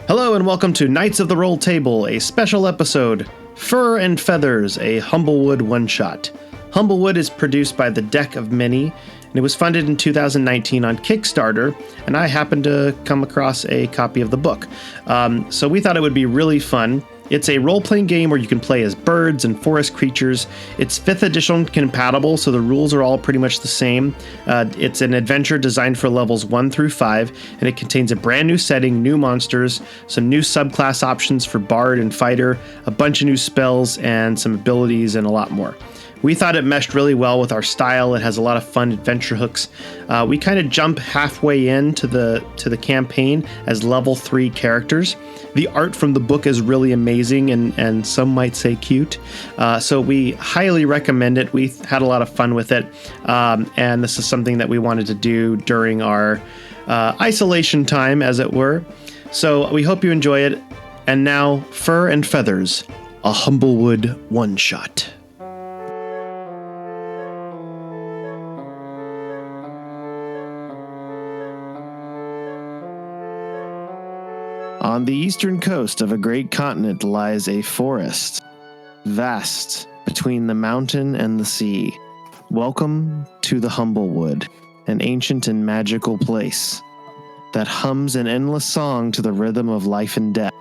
Hello and welcome to Knights of the Roll Table, a special episode, Fur and Feathers, a Humblewood one-shot. Humblewood is produced by the Deck of Many, and it was funded in 2019 on Kickstarter, and I happened to come across a copy of the book. So we thought it would be really fun. It's a role-playing game where you can play as birds and forest creatures. It's 5th edition compatible, so the rules are all pretty much the same. It's an adventure designed for levels 1 through 5, and it contains a brand new setting, new monsters, some new subclass options for bard and fighter, a bunch of new spells, and some abilities, and a lot more. We thought it meshed really well with our style. It has a lot of fun adventure hooks. We kind of jump halfway into the campaign as level 3 characters. The art from the book is really amazing and some might say cute. So we highly recommend it. We had a lot of fun with it. And this is something that we wanted to do during our isolation time, as it were. So we hope you enjoy it. And now, Fur and Feathers, a Humblewood one-shot. On the eastern coast of a great continent lies a forest, vast between the mountain and the sea. Welcome to the Humblewood, an ancient and magical place that hums an endless song to the rhythm of life and death.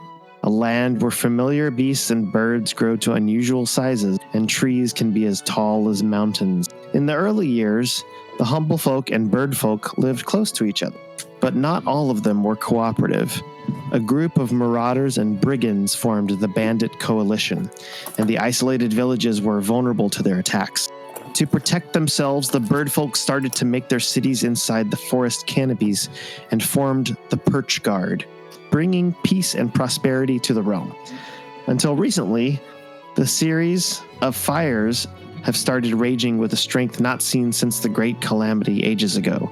A land where familiar beasts and birds grow to unusual sizes and trees can be as tall as mountains. In the early years, the humblefolk and birdfolk lived close to each other, but not all of them were cooperative. A group of marauders and brigands formed the Bandit Coalition, and the isolated villages were vulnerable to their attacks. To protect themselves, the birdfolk started to make their cities inside the forest canopies and formed the Perch Guard, bringing peace and prosperity to the realm. Until recently, the series of fires have started raging with a strength not seen since the Great Calamity ages ago.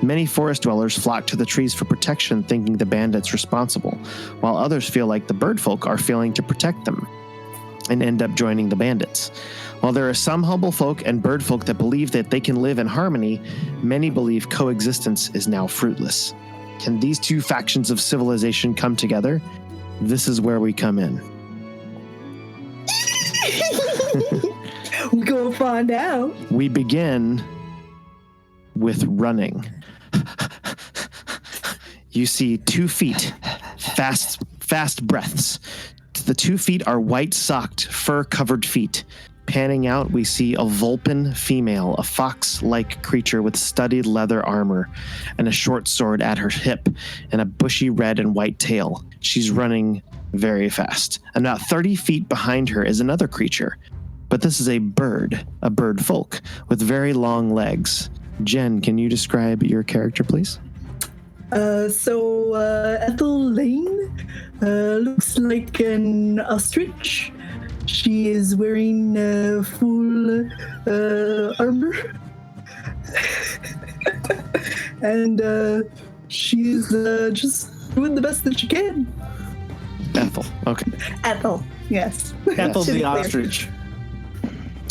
Many forest dwellers flock to the trees for protection, thinking the bandits responsible, while others feel like the birdfolk are failing to protect them and end up joining the bandits. While there are some humblefolk and birdfolk that believe that they can live in harmony, many believe coexistence is now fruitless. Can these two factions of civilization come together? This is where we come in. We're gonna find out. We begin with running. You see 2 feet, fast breaths. The 2 feet are white-socked, fur-covered feet. Panning out, we see a Vulpin female, a fox-like creature with studded leather armor and a short sword at her hip and a bushy red and white tail. She's running very fast. About 30 feet behind her is another creature, but this is a birdfolk with very long legs. Jen, can you describe your character, please? Ethel Lane looks like an ostrich. She is wearing full armor. And she's just doing the best that she can. Ethel, okay. Ethel, yes. Ethel's the ostrich.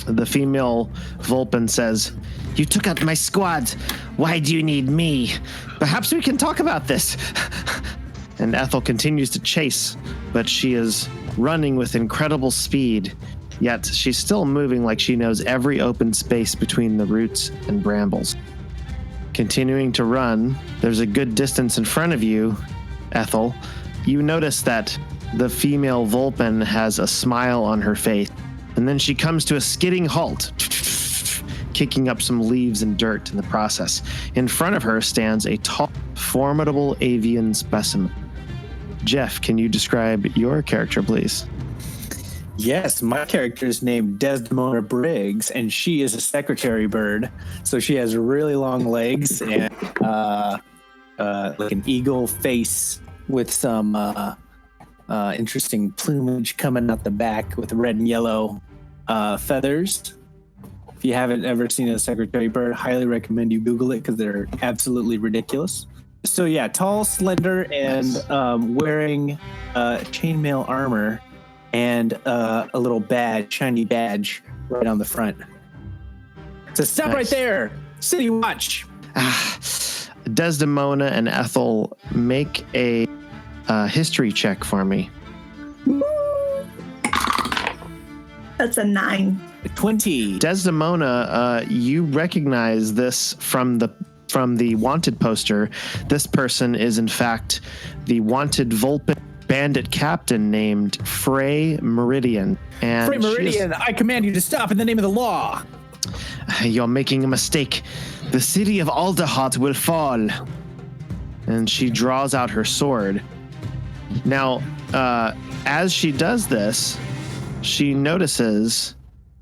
The female Vulpin says, "You took out my squad. Why do you need me? Perhaps we can talk about this." And Ethel continues to chase, but she is running with incredible speed, yet she's still moving like she knows every open space between the roots and brambles. Continuing to run, there's a good distance in front of you, Ethel. You notice that the female Vulpin has a smile on her face, and then she comes to a skidding halt, kicking up some leaves and dirt in the process. In front of her stands a tall, formidable avian specimen. Jeff, can you describe your character, please? Yes, my character is named Desdemona Briggs, and she is a secretary bird. So she has really long legs and like an eagle face with some interesting plumage coming out the back with red and yellow feathers. If you haven't ever seen a secretary bird, highly recommend you Google it because they're absolutely ridiculous. So yeah, tall, slender, and wearing chainmail armor and a little badge, shiny badge right on the front. So stop right there, City Watch. Desdemona and Ethel make a history check for me. That's a 9. 20. Desdemona, you recognize this from the wanted poster. This person is in fact the wanted Vulpin bandit captain named Frey Meridian. And Frey Meridian, I command you to stop in the name of the law. You're making a mistake. The city of Alderhot will fall. And she draws out her sword. Now, as she does this, she notices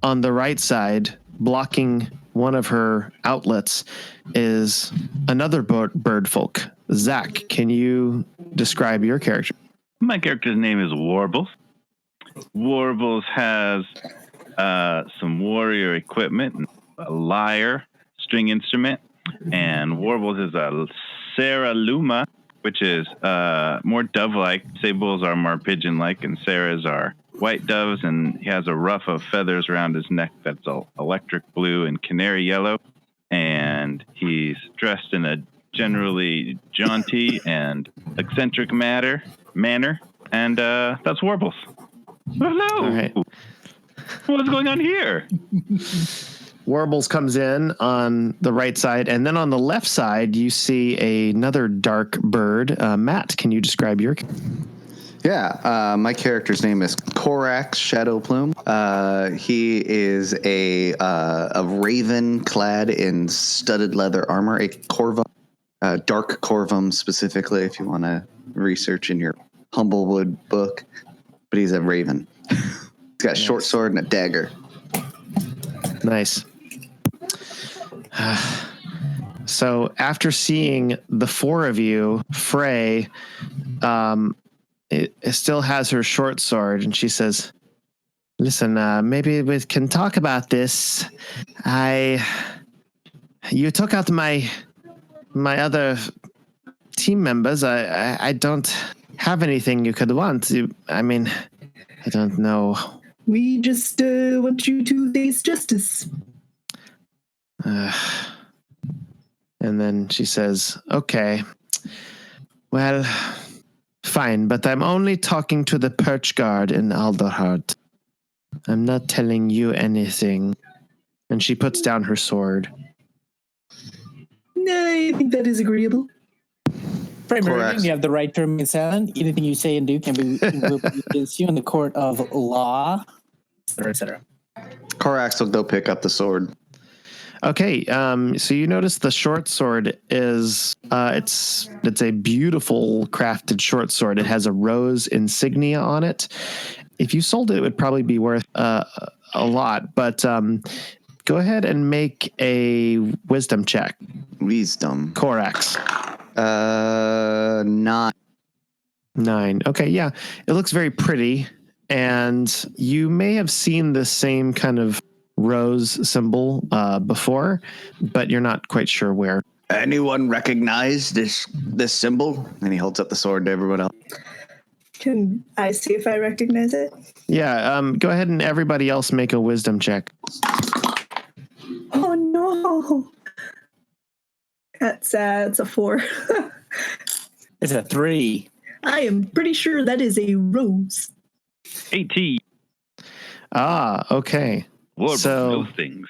on the right side, blocking one of her outlets, is another birdfolk. Zach, can you describe your character? My character's name is Warbles. Warbles has some warrior equipment, a lyre, string instrument, and Warbles is a Sarah Luma, which is more dove-like. Sables are more pigeon-like, and Sarah's are white doves, and he has a ruff of feathers around his neck that's electric blue and canary yellow, and he's dressed in a generally jaunty and eccentric manner, and that's Warbles. Hello. All right. What's going on here? Warbles comes in on the right side, and then on the left side, you see another dark bird. Matt, can you describe your? Yeah, my character's name is Corax Shadowplume. He is a raven clad in studded leather armor, a corvum, dark corvum specifically, if you want to research in your Humblewood book. But he's a raven. He's got a short sword and a dagger. Nice. So after seeing the four of you, Frey it still has her short sword, and she says, listen, maybe we can talk about this. You took out my other team members. I don't have anything you could want. I don't know. We just want you to face justice. And then she says, okay, well, fine, but I'm only talking to the perch guard in Alderhart. I'm not telling you anything. And she puts down her sword. I think that is agreeable. Frey Meridian, you have the right to remain silent. Anything you say and do can be invoked against you in the court of law, etc., etc. Corax will go pick up the sword. Okay, so you notice the short sword is it's a beautiful crafted short sword. It has a rose insignia on it. If you sold it, it would probably be worth a lot. But go ahead and make a wisdom check. Wisdom. Corax. 9. 9. Okay, yeah. It looks very pretty. And you may have seen the same kind of rose symbol before, but you're not quite sure where. Anyone recognize this symbol? And he holds up the sword to everyone else. Can I see if I recognize it? Yeah, go ahead and everybody else make a wisdom check. Oh no. That's a 4. It's a 3. I am pretty sure that is a rose. 18. Ah, okay. Warbles So- knows things.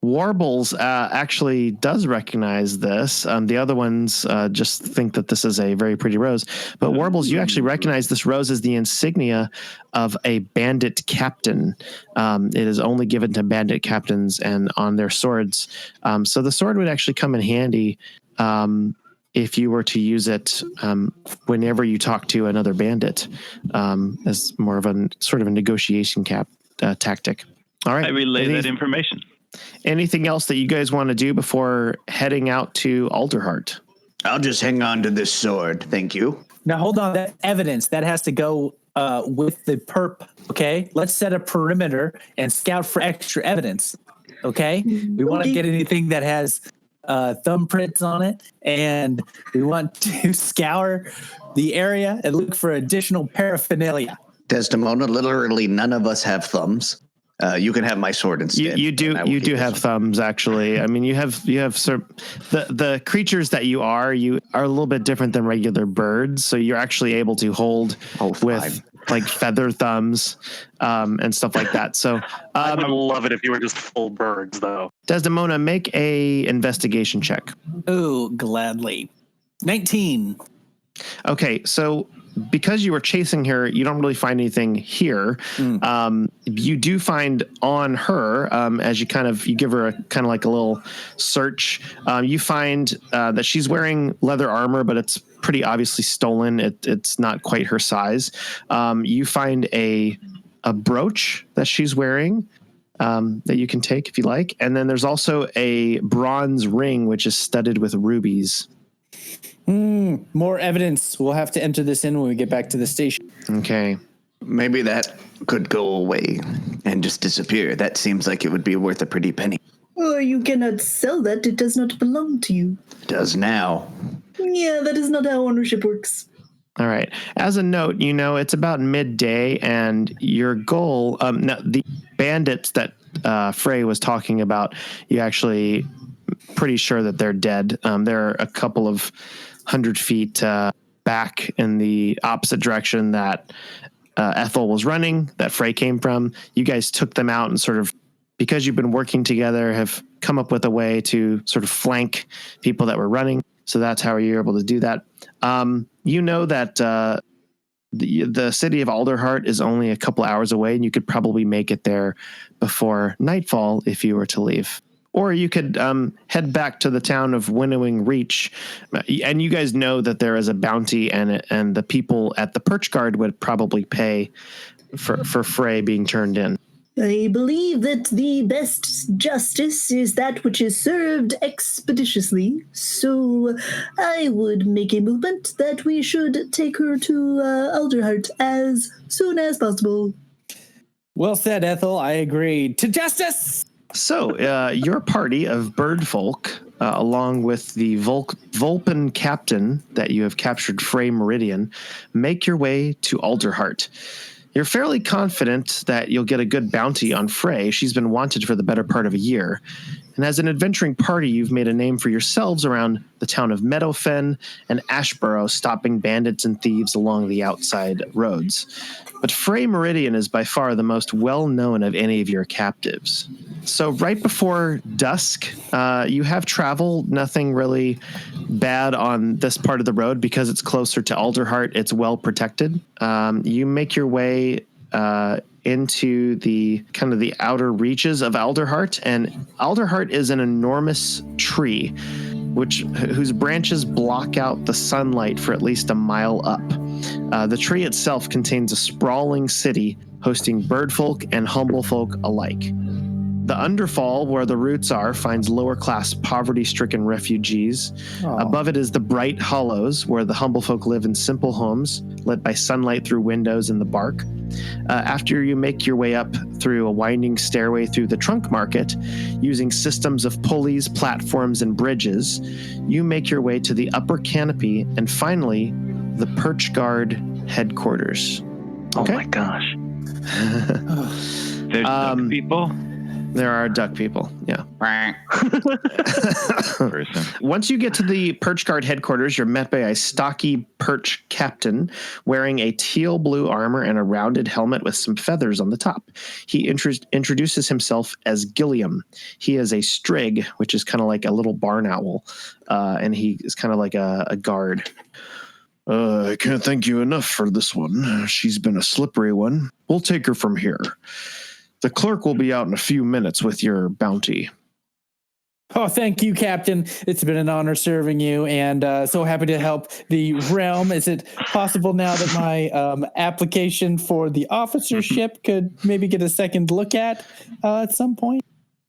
Warbles actually does recognize this. The other ones just think that this is a very pretty rose. But Warbles, you actually recognize this rose as the insignia of a bandit captain. It is only given to bandit captains and on their swords. So the sword would actually come in handy if you were to use it whenever you talk to another bandit as more of a sort of a negotiation tactic. All right. I relay that information. Anything else that you guys want to do before heading out to Alderhart? I'll just hang on to this sword. Thank you. Now, hold on. That evidence, that has to go with the perp, okay? Let's set a perimeter and scout for extra evidence, okay? We want to get anything that has thumbprints on it, and we want to scour the area and look for additional paraphernalia. Desdemona, literally none of us have thumbs. You can have my sword instead. You do have thumbs, actually. I mean, you have sort of the creatures that you are a little bit different than regular birds, so you're actually able to hold with like feather thumbs and stuff like that. So I would love it if you were just full birds, though. Desdemona, make a investigation check. Oh, gladly. 19. Okay, so because you were chasing her, you don't really find anything here. You do find on her, as you give her a kind of like a little search, you find that she's wearing leather armor, but it's pretty obviously stolen. It's not quite her size. You find a brooch that she's wearing that you can take if you like. And then there's also a bronze ring, which is studded with rubies. More evidence. We'll have to enter this in when we get back to the station. Okay. Maybe that could go away and just disappear. That seems like it would be worth a pretty penny. Oh, you cannot sell that. It does not belong to you. Does now. Yeah, that is not how ownership works. All right. As a note, it's about midday, and your goal, now the bandits that Frey was talking about, you actually pretty sure that they're dead. They're a couple of 100 feet back in the opposite direction that Ethel was running, that Frey came from. You guys took them out and sort of, because you've been working together, have come up with a way to sort of flank people that were running. So that's how you're able to do that. You know that the city of Alderheart is only a couple hours away, and you could probably make it there before nightfall if you were to leave. Or you could head back to the town of Winnowing Reach, and you guys know that there is a bounty, and the people at the Perch Guard would probably pay for Frey being turned in. I believe that the best justice is that which is served expeditiously, so I would make a movement that we should take her to Alderheart as soon as possible. Well said, Ethel. I agree. To justice! So, your party of birdfolk, along with the Vulpin captain that you have captured, Frey Meridian, make your way to Alderheart. You're fairly confident that you'll get a good bounty on Frey. She's been wanted for the better part of a year. And as an adventuring party, you've made a name for yourselves around the town of Meadowfen and Ashborough, stopping bandits and thieves along the outside roads. But Frey Meridian is by far the most well-known of any of your captives. So right before dusk, you have travel, nothing really bad on this part of the road because it's closer to Alderheart. It's well protected. You make your way into the kind of the outer reaches of Alderheart, and Alderheart is an enormous tree whose branches block out the sunlight for at least a mile up. The tree itself contains a sprawling city hosting birdfolk and humblefolk alike. The underfall, where the roots are, finds lower-class, poverty-stricken refugees. Aww. Above it is the bright hollows, where the humblefolk live in simple homes, lit by sunlight through windows in the bark. After you make your way up through a winding stairway through the trunk market, using systems of pulleys, platforms, and bridges, you make your way to the upper canopy, and finally, the Perch Guard headquarters. Okay? Oh my gosh. There's duck people? There are duck people, yeah. Once you get to the Perch Guard headquarters, you're met by a stocky perch captain wearing a teal blue armor and a rounded helmet with some feathers on the top. He introduces himself as Gilliam. He is a strig, which is kind of like a little barn owl, and he is kind of like a guard. I can't thank you enough for this one. She's been a slippery one. We'll take her from here. The clerk will be out in a few minutes with your bounty. Oh, thank you, Captain. It's been an honor serving you, and so happy to help the realm. Is it possible now that my application for the officership could maybe get a second look at some point?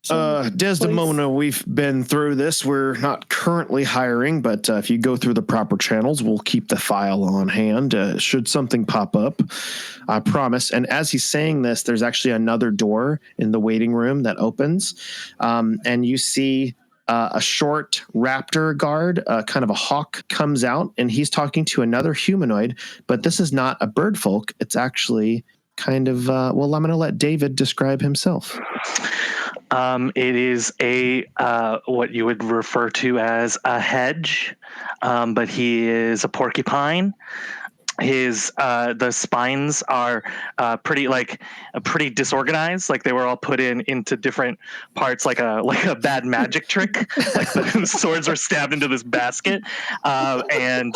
Desdemona, we've been through this. We're not currently hiring, but if you go through the proper channels, we'll keep the file on hand. Should something pop up, I promise. And as he's saying this, there's actually another door in the waiting room that opens, and you see a short raptor guard, kind of a hawk, comes out, and he's talking to another humanoid, but this is not a birdfolk. It's actually kind of, I'm going to let David describe himself. It is a what you would refer to as a hedge, but he is a porcupine. His the spines are pretty disorganized, like they were all put into different parts, like a bad magic trick. Like the swords were stabbed into this basket, and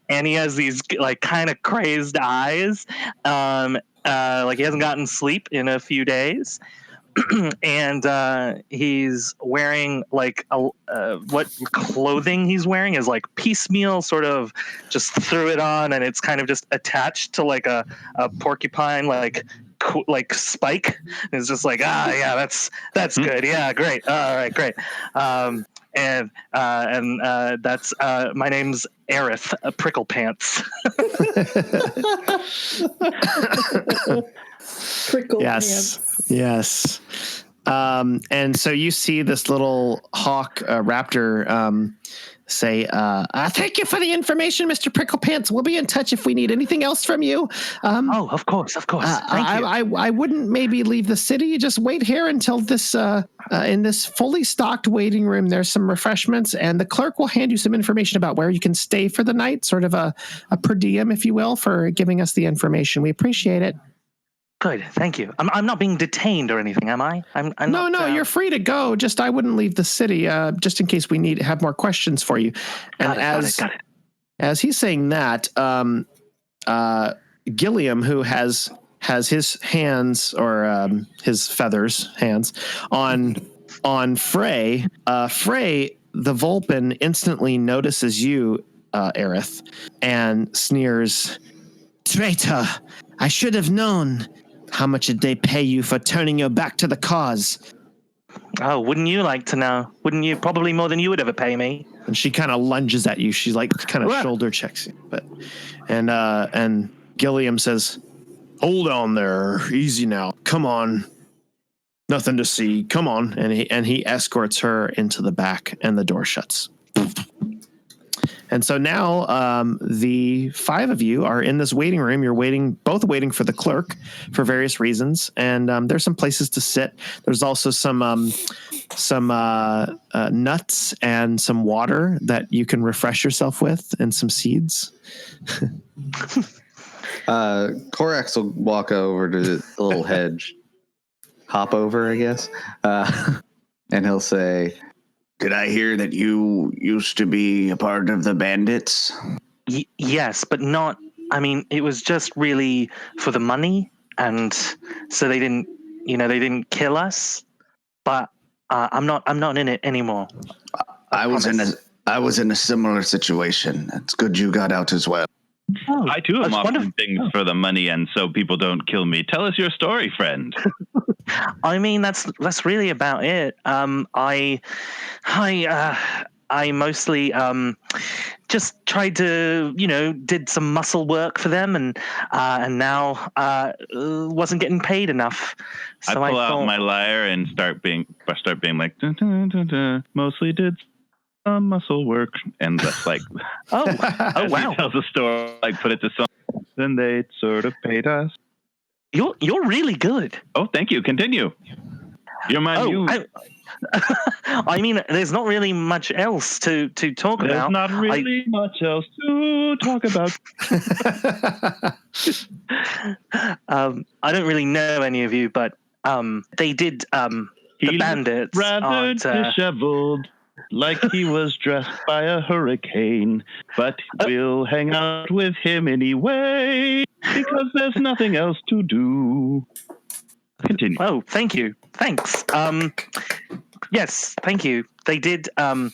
he has these like kind of crazed eyes. Like he hasn't gotten sleep in a few days. And he's wearing like what clothing he's wearing is like piecemeal, sort of just threw it on, and it's kind of just attached to like a porcupine like spike. And it's just like that's good, yeah, great, all right, great. And that's my name's Ereth, Prickle Pants. Prickle Yes. pants. Yes. And so you see this little hawk raptor say, thank you for the information, Mr. Pricklepants. We'll be in touch if we need anything else from you. Oh, of course. Thank you. I wouldn't maybe leave the city. Just wait here until this in this fully stocked waiting room. There's some refreshments, and the clerk will hand you some information about where you can stay for the night, sort of a per diem, if you will, for giving us the information. We appreciate it. Good, thank you. I'm not being detained or anything, am I? I'm No, not, you're free to go. Just I wouldn't leave the city, just in case we have more questions for you. And got it. As he's saying that, Gilliam, who has his hands or his feathers hands on Frey, Frey the Vulpin instantly notices you, Ereth, and sneers, "Traitor! I should have known. How much did they pay you for turning your back to the cause?" Oh, wouldn't you like to know? Wouldn't you? Probably more than you would ever pay me. And she kind of lunges at you. She like kind of shoulder checks you. And Gilliam says, "Hold on there. Easy now. Come on. Nothing to see. Come on." And he escorts her into the back, and the door shuts. And so now the five of you are in this waiting room. You're both waiting for the clerk for various reasons. And there's some places to sit. There's also some nuts and some water that you can refresh yourself with, and some seeds. Corax will walk over to the little hedge, hop over, I guess, and he'll say, "Did I hear that you used to be a part of the bandits?" Yes, but not. I mean, it was just really for the money, and so they didn't kill us. But I'm not in it anymore. I was in a similar situation. It's good you got out as well. Oh, I too am offering things for the money, and so people don't kill me. Tell us your story, friend. I mean, that's really about it. I mostly just tried to, did some muscle work for them, and now wasn't getting paid enough. So I pull out my lyre and start being like, dun, dun, dun, dun. Mostly did some muscle work, and that's like, oh wow, he tells the story, like put it to some, then they sort of paid us. You're really good. Oh, thank you. Continue. You're my new. I mean, there's not really much else to talk about. There's not really much else to talk about. I don't really know any of you, but they did. The bandits rather disheveled, like he was dressed by a hurricane. But we'll hang out with him anyway because there's nothing else to do. Continue. Oh, thank you. Thanks. Yes, thank you. They did. Some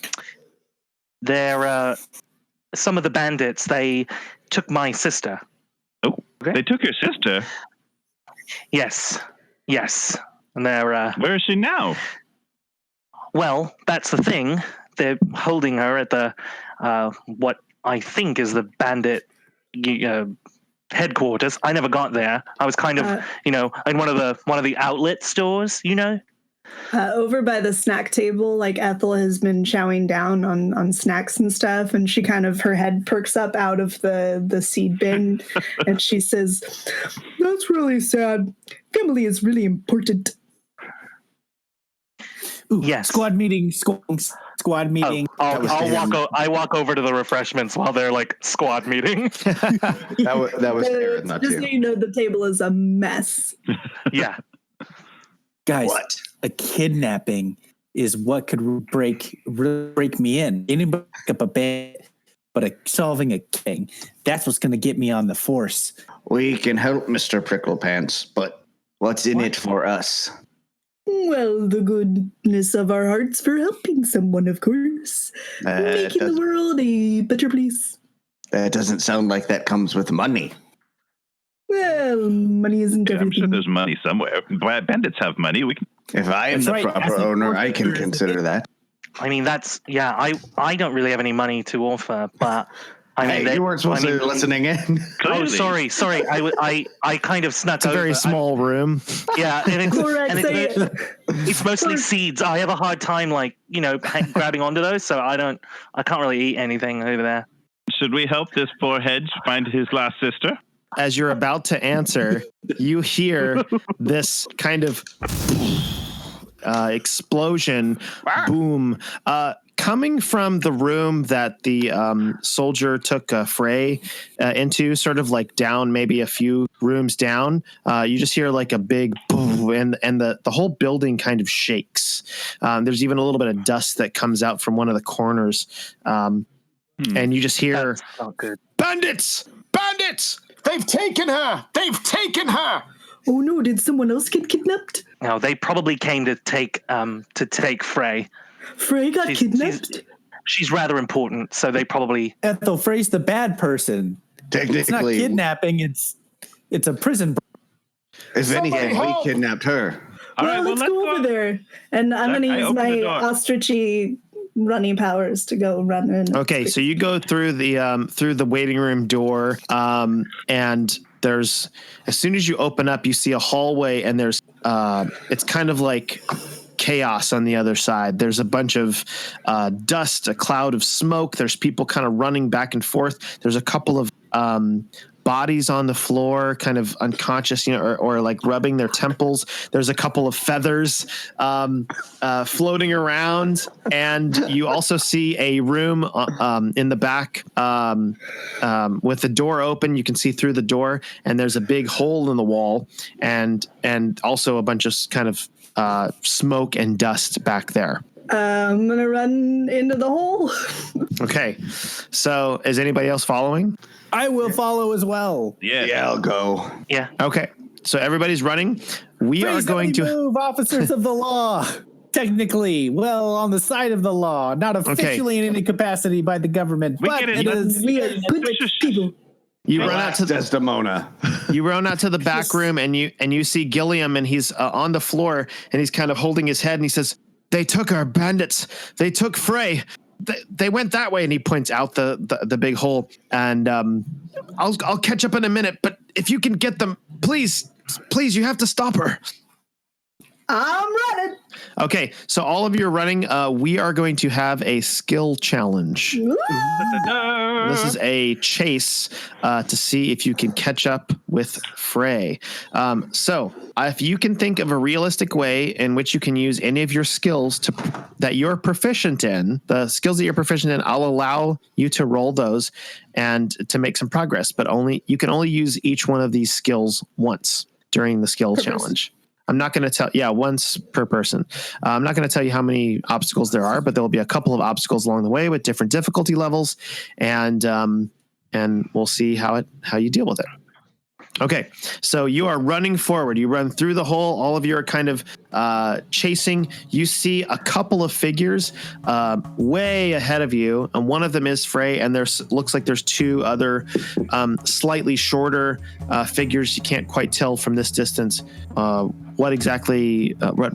of the bandits. They took my sister. Oh, okay. They took your sister? Yes. And they're. Where is she now? Well, that's the thing. They're holding her at the what I think is the bandit headquarters. I never got there. I was kind of, in one of the outlet stores, Over by the snack table, like Ethel has been chowing down on snacks and stuff, and she kind of, her head perks up out of the seed bin, and she says, "That's really sad. Family is really important." Ooh, Yes. Squad meeting. Squad meeting. I walk over to the refreshments while they're like squad meeting. That was Ereth, not just you. so you know, the table is a mess. Yeah. Guys, What? a kidnapping is what could break me in. Anybody pick up a band, but solving a king, that's what's going to get me on the force. We can help, Mr. Pricklepants, but what's in it for us? Well, the goodness of our hearts for helping someone, of course. Making the world a better place. That doesn't sound like that comes with money. Well, money isn't I'm everything. sure there's money somewhere. Bandits have money. We can. If I am That's the right. proper As an owner, I can orchestra, consider that. I mean, I don't really have any money to offer, but I mean, Hey, you weren't supposed to be listening in. Oh, Clearly. sorry. I kind of snuck It's a over. very small room. Yeah, and Corax, it's mostly seeds. I have a hard time, grabbing onto those, so I can't really eat anything over there. Should we help this poor hedge find his lost sister? As you're about to answer, you hear this kind of explosion, boom, coming from the room that the soldier took Frey into, sort of like down, maybe a few rooms down. You just hear like a big boom, and the whole building kind of shakes. There's even a little bit of dust that comes out from one of the corners. And you just hear, That's not good. "Bandits! Bandits! They've taken her! They've taken her!" oh no, did someone else get kidnapped? No, they probably came to take Frey. Frey got kidnapped? She's rather important, so they probably. Ethel Frey's the bad person. It's not Technically, kidnapping. It's a prison. if anything, we help! kidnapped her. All Well, right, let's go over there. And I'm going to I use open the my door. ostrichy running powers to go run in. Okay, so you go through the waiting room door, and there's, as soon as you open up, you see a hallway, and there's it's kind of like chaos on the other side. There's a bunch of dust, a cloud of smoke. There's people kind of running back and forth. There's a couple of bodies on the floor, kind of unconscious, or like rubbing their temples. There's a couple of feathers floating around, and you also see a room in the back with the door open. You can see through the door, and there's a big hole in the wall, and also a bunch of kind of smoke and dust back there. I'm going to run into the hole. Okay, so is anybody else following? I will follow as well. Yeah. Yeah, I'll go. Yeah. Okay, so everybody's running. We are going to move, officers of the law. Technically, well, on the side of the law, not officially in any capacity by the government, We but get it. it is. We are good people. you run out to the Desdemona. you run out to the back room, and you see Gilliam, and he's on the floor, and he's kind of holding his head, and he says, "They took our bandits. They took Frey. They went that way," and he points out the big hole. And I'll catch up in a minute, but if you can get them, please, you have to stop her. I'm running. Okay, so all of you are running. We are going to have a skill challenge. This is a chase to see if you can catch up with Frey. So if you can think of a realistic way in which you can use any of your skills that you're proficient in, the skills that you're proficient in, I'll allow you to roll those and to make some progress. But you can only use each one of these skills once during the skill challenge. I'm not going to tell, once per person. I'm not going to tell you how many obstacles there are, but there will be a couple of obstacles along the way with different difficulty levels, and we'll see how you deal with it. Okay, so you are running forward. You run through the hole. All of you are kind of chasing. You see a couple of figures way ahead of you, and one of them is Frey, and looks like there's two other slightly shorter figures. You can't quite tell from this distance what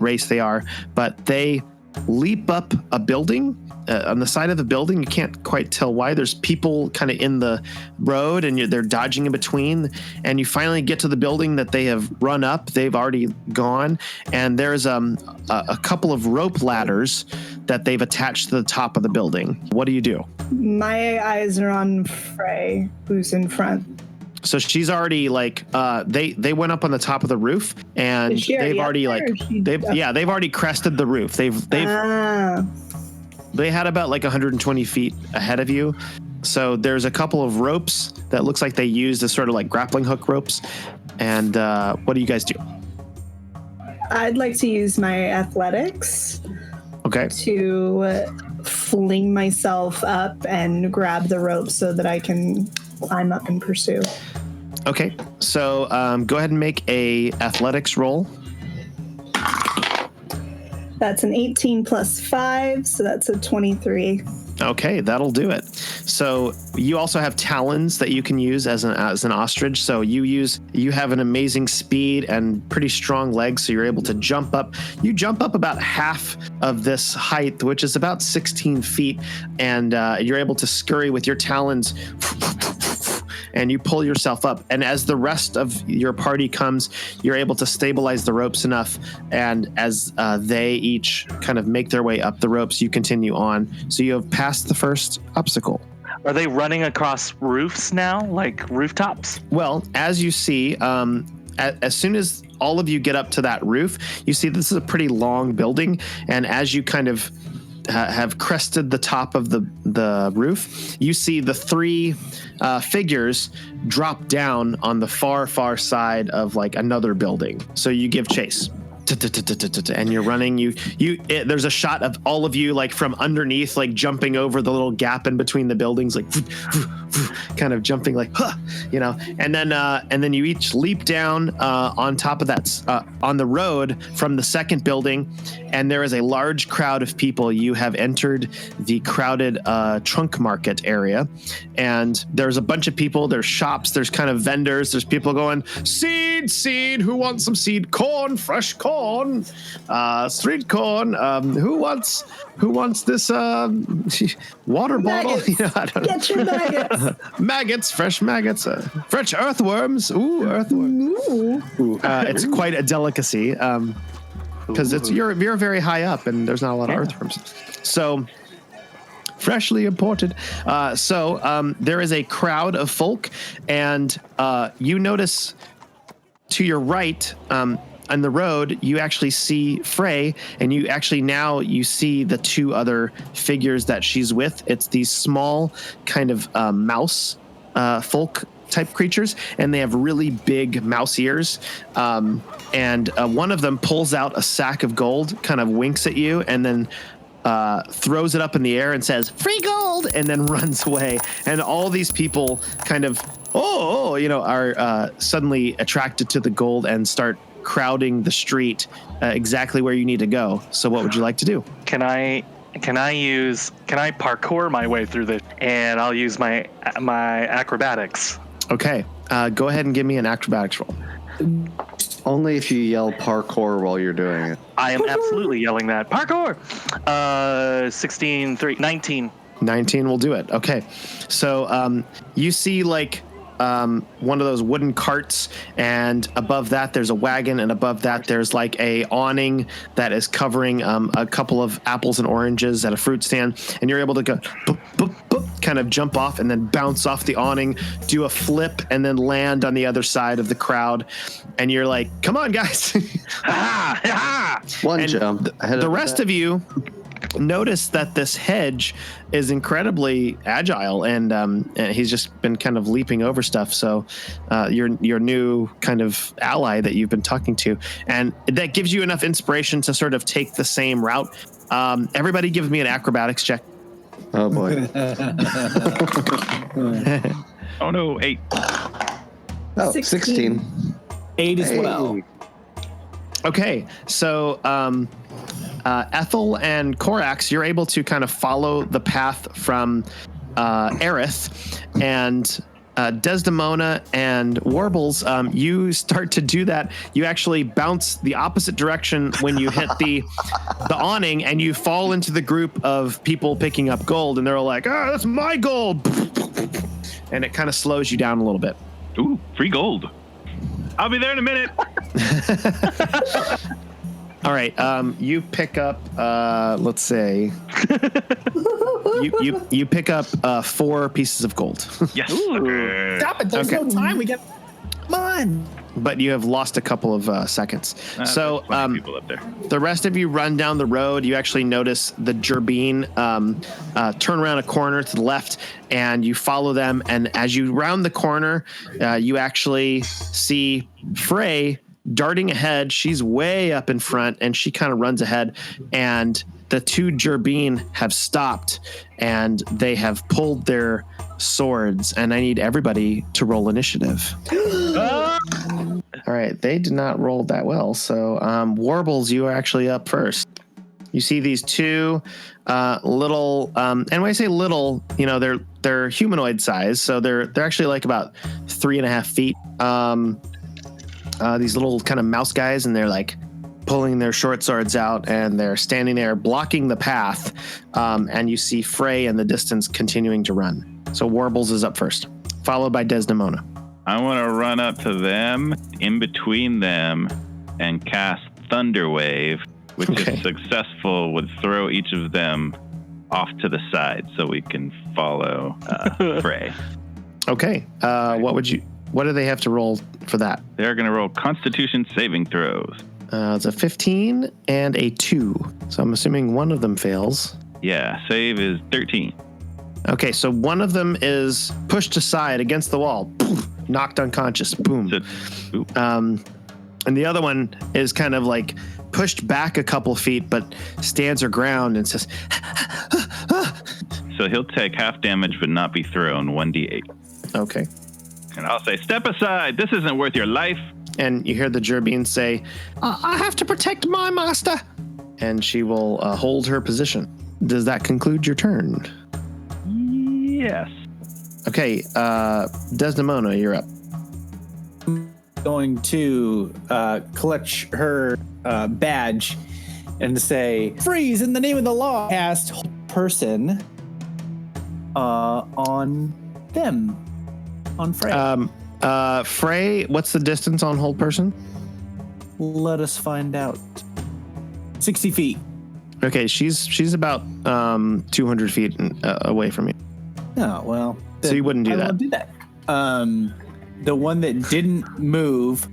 race they are, but they leap up a building. On the side of the building, you can't quite tell why. There's people kind of in the road, and they're dodging in between. And you finally get to the building that they have run up. They've already gone, and there's a couple of rope ladders that they've attached to the top of the building. What do you do? My eyes are on Frey, who's in front. So she's already they went up on the top of the roof, and they've already they've already crested the roof. They had about 120 feet ahead of you. So there's a couple of ropes that looks like they used as sort of grappling hook ropes. And what do you guys do? I'd like to use my athletics. Okay. To fling myself up and grab the rope so that I can climb up and pursue. Okay. So go ahead and make a athletics roll. That's an 18 plus 5, so that's a 23. Okay, that'll do it. So you also have talons that you can use as an ostrich. So you have an amazing speed and pretty strong legs, so you're able to jump up. You jump up about half of this height, which is about 16 feet, and you're able to scurry with your talons, and you pull yourself up. And as the rest of your party comes, you're able to stabilize the ropes enough, and as they each kind of make their way up the ropes, you continue on. So you have passed the first obstacle. Are they running across roofs now, like rooftops? Well, as you see, as soon as all of you get up to that roof, you see this is a pretty long building, and as you kind of have crested the top of the roof, you see the three figures drop down on the far side of another building. So you give chase. And you're running. There's a shot of all of you from underneath, jumping over the little gap in between the buildings, kind of jumping and then you each leap down on top of that on the road from the second building, and there is a large crowd of people. You have entered the crowded trunk market area, and there's a bunch of people. There's shops. There's kind of vendors. There's people going, seed. Who wants some seed corn? Fresh corn, street corn. Who wants this water bottle? I don't know. Get your maggots. Maggots, fresh maggots, fresh earthworms. Ooh, earthworms. Ooh. It's quite a delicacy because you're very high up and there's not a lot of earthworms. So freshly imported. There is a crowd of folk, and you notice to your right on the road, you actually see Frey, and you see the two other figures that she's with. It's these small kind of mouse folk type creatures, and they have really big mouse ears. And one of them pulls out a sack of gold, kind of winks at you, and then throws it up in the air and says, "Free gold," and then runs away. And all these people kind of, are suddenly attracted to the gold and start crowding the street exactly where you need to go. So what would you like to do? Can I parkour my way through this? And I'll use my acrobatics. Okay. Go ahead and give me an acrobatics roll. Only if you yell parkour while you're doing it. I am absolutely yelling that. Parkour! 19. 19 will do it. Okay. So you see one of those wooden carts, and above that there's a wagon, and above that there's a awning that is covering a couple of apples and oranges at a fruit stand, and you're able to go boop, boop, boop, kind of jump off and then bounce off the awning, do a flip, and then land on the other side of the crowd, and you're like, come on guys. One and jump. The rest of you notice that this hedge is incredibly agile, and he's just been kind of leaping over stuff. So your new kind of ally that you've been talking to, and that gives you enough inspiration to sort of take the same route. Everybody give me an acrobatics check. Oh boy. Oh no, 8. Oh, 16. 8 as well. Okay, so Ethel and Corax, you're able to kind of follow the path from Ereth, and Desdemona and Warbles, you start to do that. You actually bounce the opposite direction when you hit the awning, and you fall into the group of people picking up gold, and they're all like, that's my gold. And it kind of slows you down a little bit. Ooh, free gold. I'll be there in a minute. All right, you pick up, let's say, you pick up 4 pieces of gold. Yes. Ooh. Stop it. There's no time. Come on. But you have lost a couple of seconds. So people up there. The rest of you run down the road. You actually notice the Gerbine turn around a corner to the left, and you follow them. And as you round the corner, you actually see Frey darting ahead. She's way up in front, and she kind of runs ahead. And the 2 Gerbine have stopped, and they have pulled their swords. And I need everybody to roll initiative. All right, they did not roll that well. So, Warbles, you are actually up first. You see these 2 little, and when I say little, they're humanoid size, so they're actually like about 3.5 feet. These little kind of mouse guys, and they're like pulling their short swords out, and they're standing there blocking the path. And you see Frey in the distance continuing to run. So Warbles is up first, followed by Desdemona. I want to run up to them, in between them, and cast Thunder Wave, which if successful would throw each of them off to the side so we can follow Frey. Okay. What do they have to roll for that? They're going to roll Constitution saving throws. It's a 15 and a 2. So I'm assuming one of them fails. Yeah, save is 13. Okay, so one of them is pushed aside against the wall, poof, knocked unconscious, boom. And the other one is kind of like pushed back a couple feet, but stands her ground and says, So he'll take half damage but not be thrown, 1d8. Okay. And I'll say, step aside, this isn't worth your life. And you hear the Gerbine say, I have to protect my master. And she will hold her position. Does that conclude your turn? Yes. Okay, Desdemona, you're up. Going to collect her badge and say, freeze in the name of the law. Cast person on them. On Frey. Frey, what's the distance on hold person? Let us find out. 60 feet. Okay, she's about 200 feet away from you. Oh, well. So you wouldn't do I that. won't do that. The one that didn't move,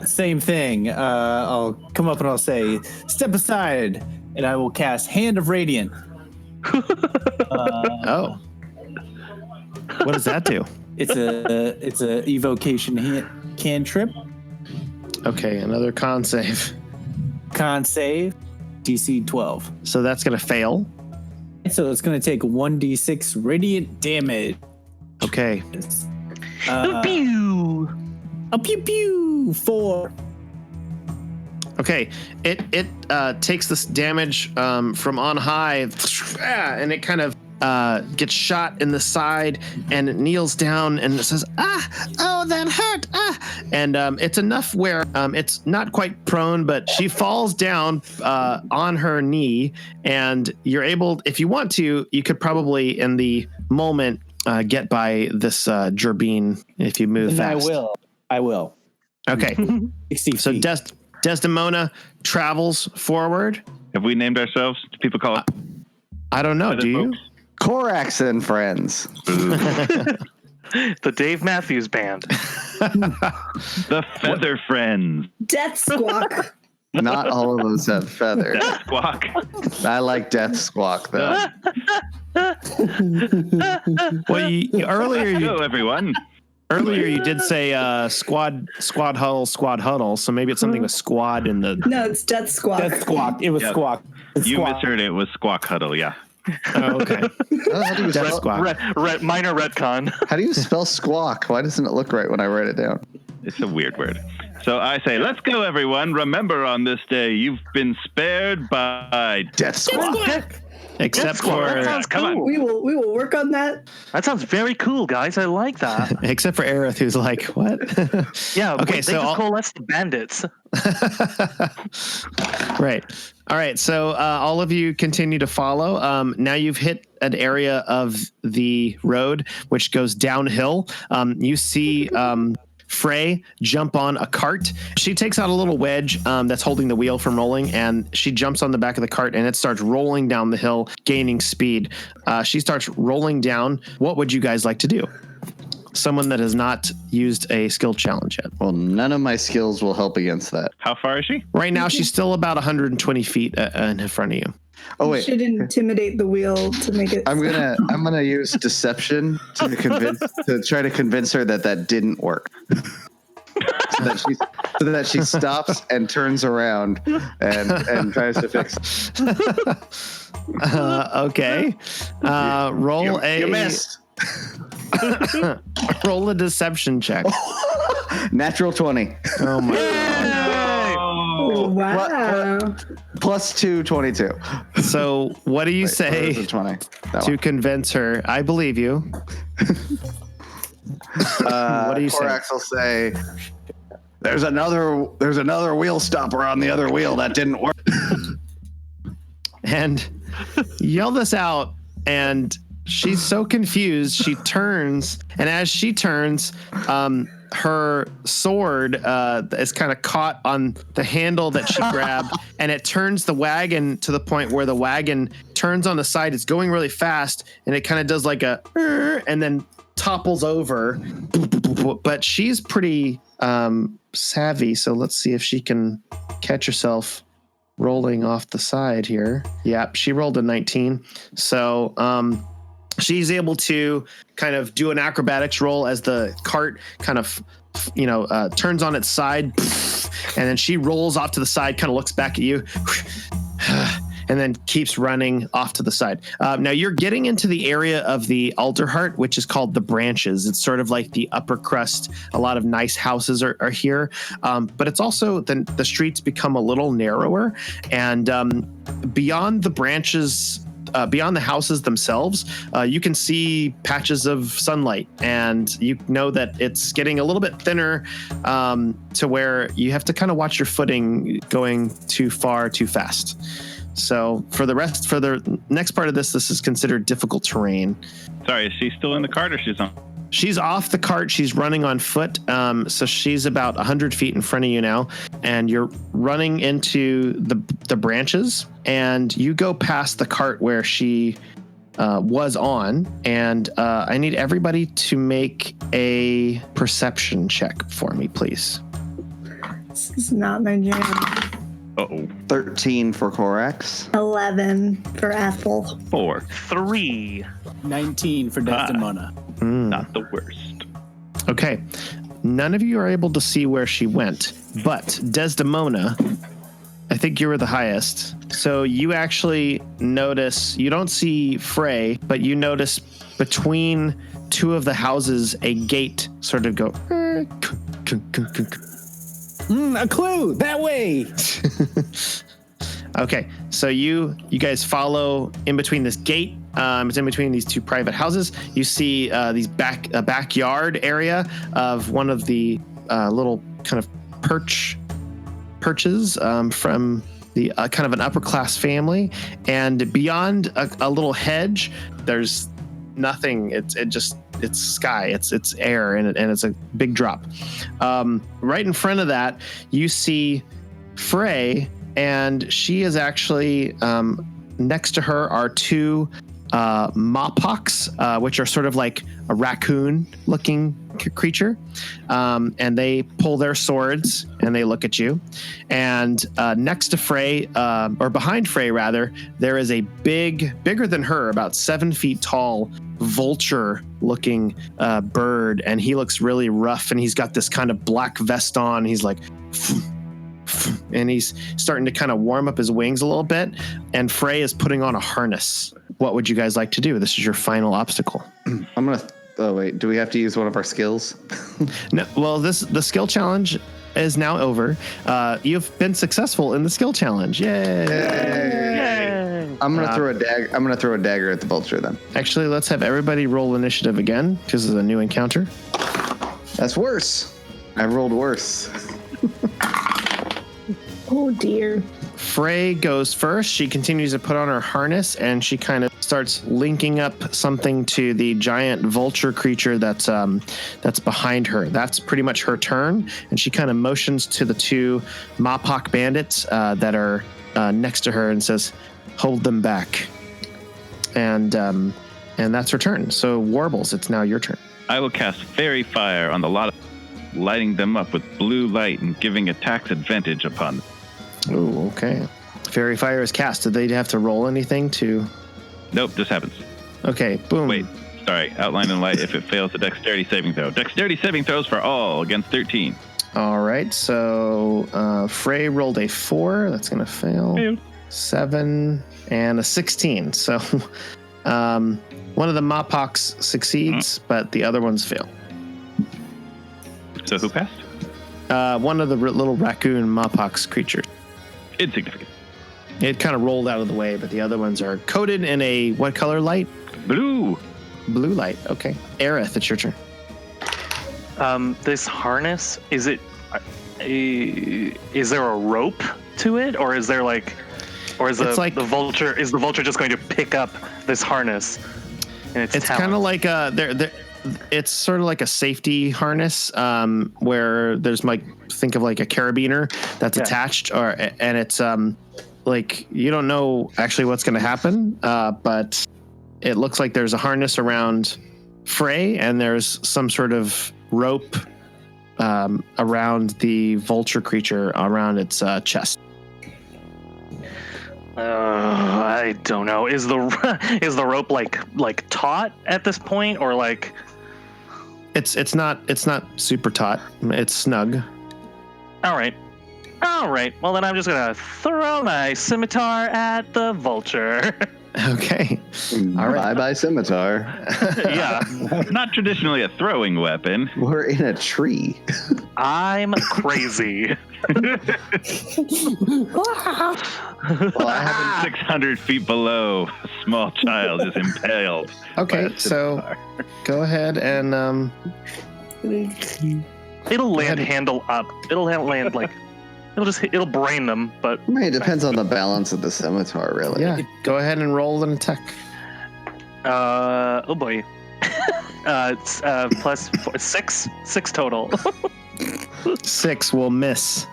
same thing. I'll come up and I'll say, step aside, and I will cast Hand of Radiant. Oh. What does that do? It's a evocation cantrip. Okay, another con save. Con save, DC 12. So that's going to fail. So it's going to take 1d6 radiant damage. Okay. Pew! A pew pew 4. Okay, it takes this damage from on high, and it kind of gets shot in the side, and it kneels down and it says, oh, that hurt, and it's enough where it's not quite prone, but she falls down on her knee, and you're able, if you want to, you could probably in the moment get by this Gerbine if you move fast. I will. Okay. 60 So feet. Desdemona travels forward. Have we named ourselves? Do people call it? I don't know. Other Do you? folks? Corax and friends. The Dave Matthews Band. The Feather Friends. Death Squawk. Not all of those have feathers. Squawk. I like Death Squawk though. Well, Hello, everyone. earlier you did say squad huddle, so maybe it's something with squad in the. No, it's Death Squawk. Death Squawk. It was Yep. Squawk. It's You Squawk. misheard it. It was Squawk Huddle, yeah. Oh, okay. How do you Death spell, Squad. Minor retcon. how do you spell squawk? Why doesn't it look right when I write it down? It's a weird word. So I say, let's go, everyone. Remember, on this day, you've been spared by Death Squawk. Except Squad, that for sounds come on. cool. We will work on that. That sounds very cool, guys. I like that. except for Ereth, who's like, what? Yeah. Okay, they so just I'll- coalesced the bandits. Right. All right. So all of you continue to follow. Now you've hit an area of the road which goes downhill. You see Frey jump on a cart. She takes out a little wedge that's holding the wheel from rolling, and she jumps on the back of the cart, and it starts rolling down the hill, gaining speed. She starts rolling down. What would you guys like to do? Someone that has not used a skill challenge yet. Well, none of my skills will help against that. How far is she? Right now, she's still about 120 feet in front of you. Oh You wait, should intimidate the wheel to make it. I'm gonna use deception to try to convince her that didn't work. So that she stops and turns around and tries to fix it. Okay. Roll You missed. roll a deception check. Natural 20. Oh my god. Oh, wow. Plus 2, 22. So what do you Wait, say or is it 20? That to one. convince her? I believe you. What do you say? Corax will say, there's another wheel stopper on the other wheel that didn't work. And yell this out, and she's so confused. She turns, and as she turns, her sword is kind of caught on the handle that she grabbed, and it turns the wagon to the point where the wagon turns on the side. It's going really fast, and it kind of does like a, and then topples over. But she's pretty savvy, so let's see if she can catch herself rolling off the side here. Yep, she rolled a 19. So she's able to kind of do an acrobatics roll as the cart kind of, turns on its side, and then she rolls off to the side, kind of looks back at you, and then keeps running off to the side. Now you're getting into the area of the Alderheart, which is called the Branches. It's sort of like the upper crust. A lot of nice houses are here, but it's also the streets become a little narrower, and beyond the branches, beyond the houses themselves, you can see patches of sunlight, and you know that it's getting a little bit thinner, to where you have to kind of watch your footing going too far, too fast. So for the next part of this is considered difficult terrain. Sorry, is she still in the cart or she's on? She's off the cart. She's running on foot. So she's about 100 feet in front of you now, and you're running into the branches, and you go past the cart where she was on, and I need everybody to make a perception check for me, please. This is not my jam. 13 for Corax. 11 for Ethel. 4. 3. 19 for Desdemona. Not the worst. Okay. None of you are able to see where she went, but Desdemona, I think you were the highest. So you actually notice, you don't see Frey, but you notice between two of the houses, a gate sort of go. A clue that way. Okay, so you guys follow in between this gate. It's in between these two private houses. You see a backyard area of one of the little kind of perches from the kind of an upper class family, and beyond a little hedge, there's nothing. It's sky, it's air, and it's a big drop. Right in front of that, you see Frey, and she is actually next to her are two Mawpoks, which are sort of like a raccoon-looking creature, and they pull their swords and they look at you. And next to Frey, or behind Frey rather, there is a bigger than her, about 7 feet tall, vulture-looking bird, and he looks really rough, and he's got this kind of black vest on. He's like, and he's starting to kind of warm up his wings a little bit, and Frey is putting on a harness. What would you guys like to do? This is your final obstacle. Oh wait, do we have to use one of our skills? No, well, the skill challenge is now over. You've been successful in the skill challenge. Yay! Yay! I'm gonna throw a dagger. I'm gonna throw a dagger at the vulture then. Actually, let's have everybody roll initiative again because it's a new encounter. That's worse. I rolled worse. Oh dear. Frey goes first. She continues to put on her harness and she kind of starts linking up something to the giant vulture creature that's behind her. That's pretty much her turn. And she kind of motions to the two Mapok bandits that are next to her and says, "Hold them back." And that's her turn. So Warbles, it's now your turn. I will cast Fairy Fire on the lot, lighting them up with blue light and giving attacks advantage upon them. Oh, okay. Fairy Fire is cast. Did they have to roll anything to... Nope, this happens. Okay, boom. Wait, sorry. Outline and light if it fails a dexterity saving throw. Dexterity saving throws for all against 13. All right, so Frey rolled a 4. That's going to fail. Failed. 7 and a 16. So one of the Mapoks succeeds, but the other ones fail. So who passed? One of the little raccoon Mapoks creatures. Insignificant. It kind of rolled out of the way, but the other ones are coated in a what color light? Blue. Blue light. Okay. Ereth, it's your turn. This harness, is there a rope to it, or is there like, or is the vulture just going to pick up this harness? It's kind of like it's sort of like a safety harness where there's think of like a carabiner that's attached, and it's like you don't know actually what's going to happen, but it looks like there's a harness around Frey and there's some sort of rope around the vulture creature around its chest. I don't know. Is the rope like taut at this point, or like? It's not super taut. It's snug. All right. Well, then I'm just gonna throw my scimitar at the vulture. Okay. All right. Bye, scimitar. Yeah. Not traditionally a throwing weapon. We're in a tree. I'm crazy. Well, I haven't. 600 feet below, a small child is impaled. Okay, so go ahead and it'll land handle up. It'll land like it'll brain them, but I mean, it depends on the balance of the scimitar, really. yeah, go ahead and roll an attack. Oh boy. It's plus 4, 6 total. 6 will miss.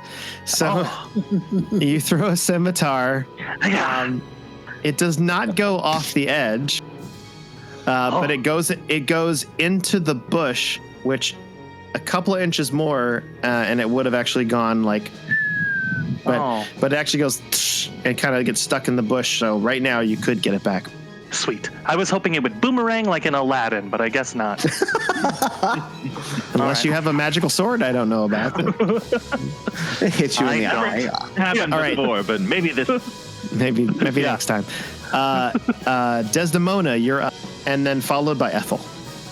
So you throw a scimitar. It does not go off the edge, but it goes into the bush, which a couple of inches more, and it would have actually gone like. But it actually goes and kind of gets stuck in the bush. So right now you could get it back. Sweet. I was hoping it would boomerang like in Aladdin, but I guess not. Unless you have a magical sword I don't know about. It hits you in the eye. Happened before, but maybe this. Maybe next time. Desdemona, you're up, and then followed by Ethel.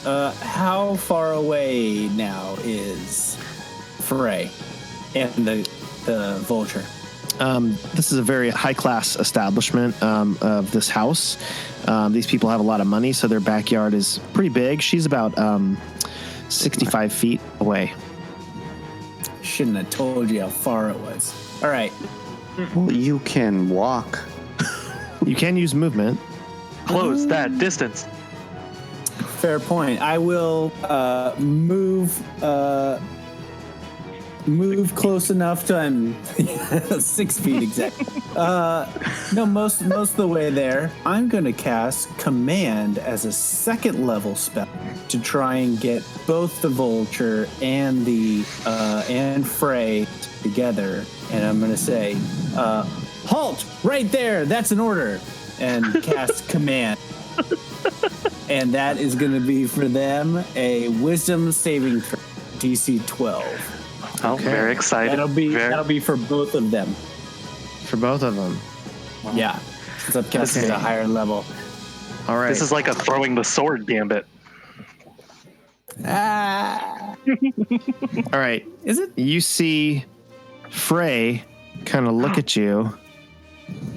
How far away now is Frey and the vulture? This is a very high-class establishment of this house. These people have a lot of money, so their backyard is pretty big. She's about 65 feet away. Shouldn't have told you how far it was. All right. Well, you can walk. You can use movement. Close that distance. Fair point. I will move close enough to I'm 6 feet exactly. No, most of the way there. I'm going to cast Command as a 2nd level spell to try and get both the vulture and the and Frey together. And I'm going to say, halt right there. That's an order. And cast Command. And that is going to be for them a Wisdom saving throw, DC 12. Oh, very excited. That'll be for both of them. For both of them. Yeah. Since I'm casting at a higher level. All right. This is like a throwing the sword gambit. Ah. All right. Is it? You see Frey kind of look at you,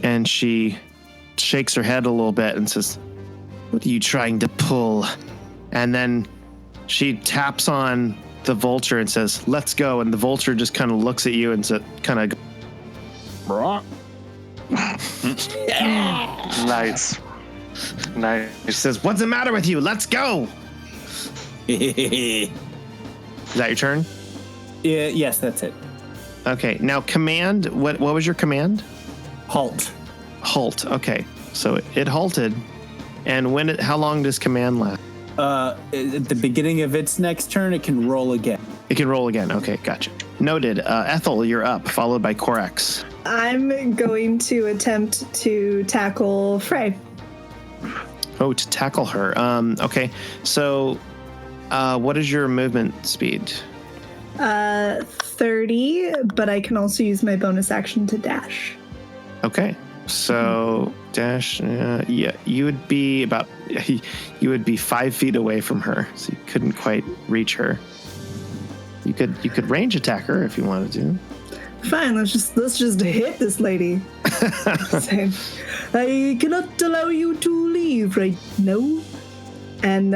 and she shakes her head a little bit and says, "What are you trying to pull?" And then she taps on the vulture and says, "Let's go." And the vulture just kind of looks at you and kind of Nice. She says, "What's the matter with you? Let's go." Is that your turn? Yeah, yes, that's it. Okay. Now command, what was your command? Halt. Halt. Okay. So it halted. And how long does command last? At the beginning of its next turn, it can roll again. It can roll again. Okay, gotcha. Noted. Ethel, you're up, followed by Corax. I'm going to attempt to tackle Frey. Oh, to tackle her. Okay. So, what is your movement speed? 30, but I can also use my bonus action to dash. Okay. So dash. Yeah, you would be 5 feet away from her, so you couldn't quite reach her. You could range attack her if you wanted to. Fine, let's just hit this lady. Saying, I cannot allow you to leave right now. And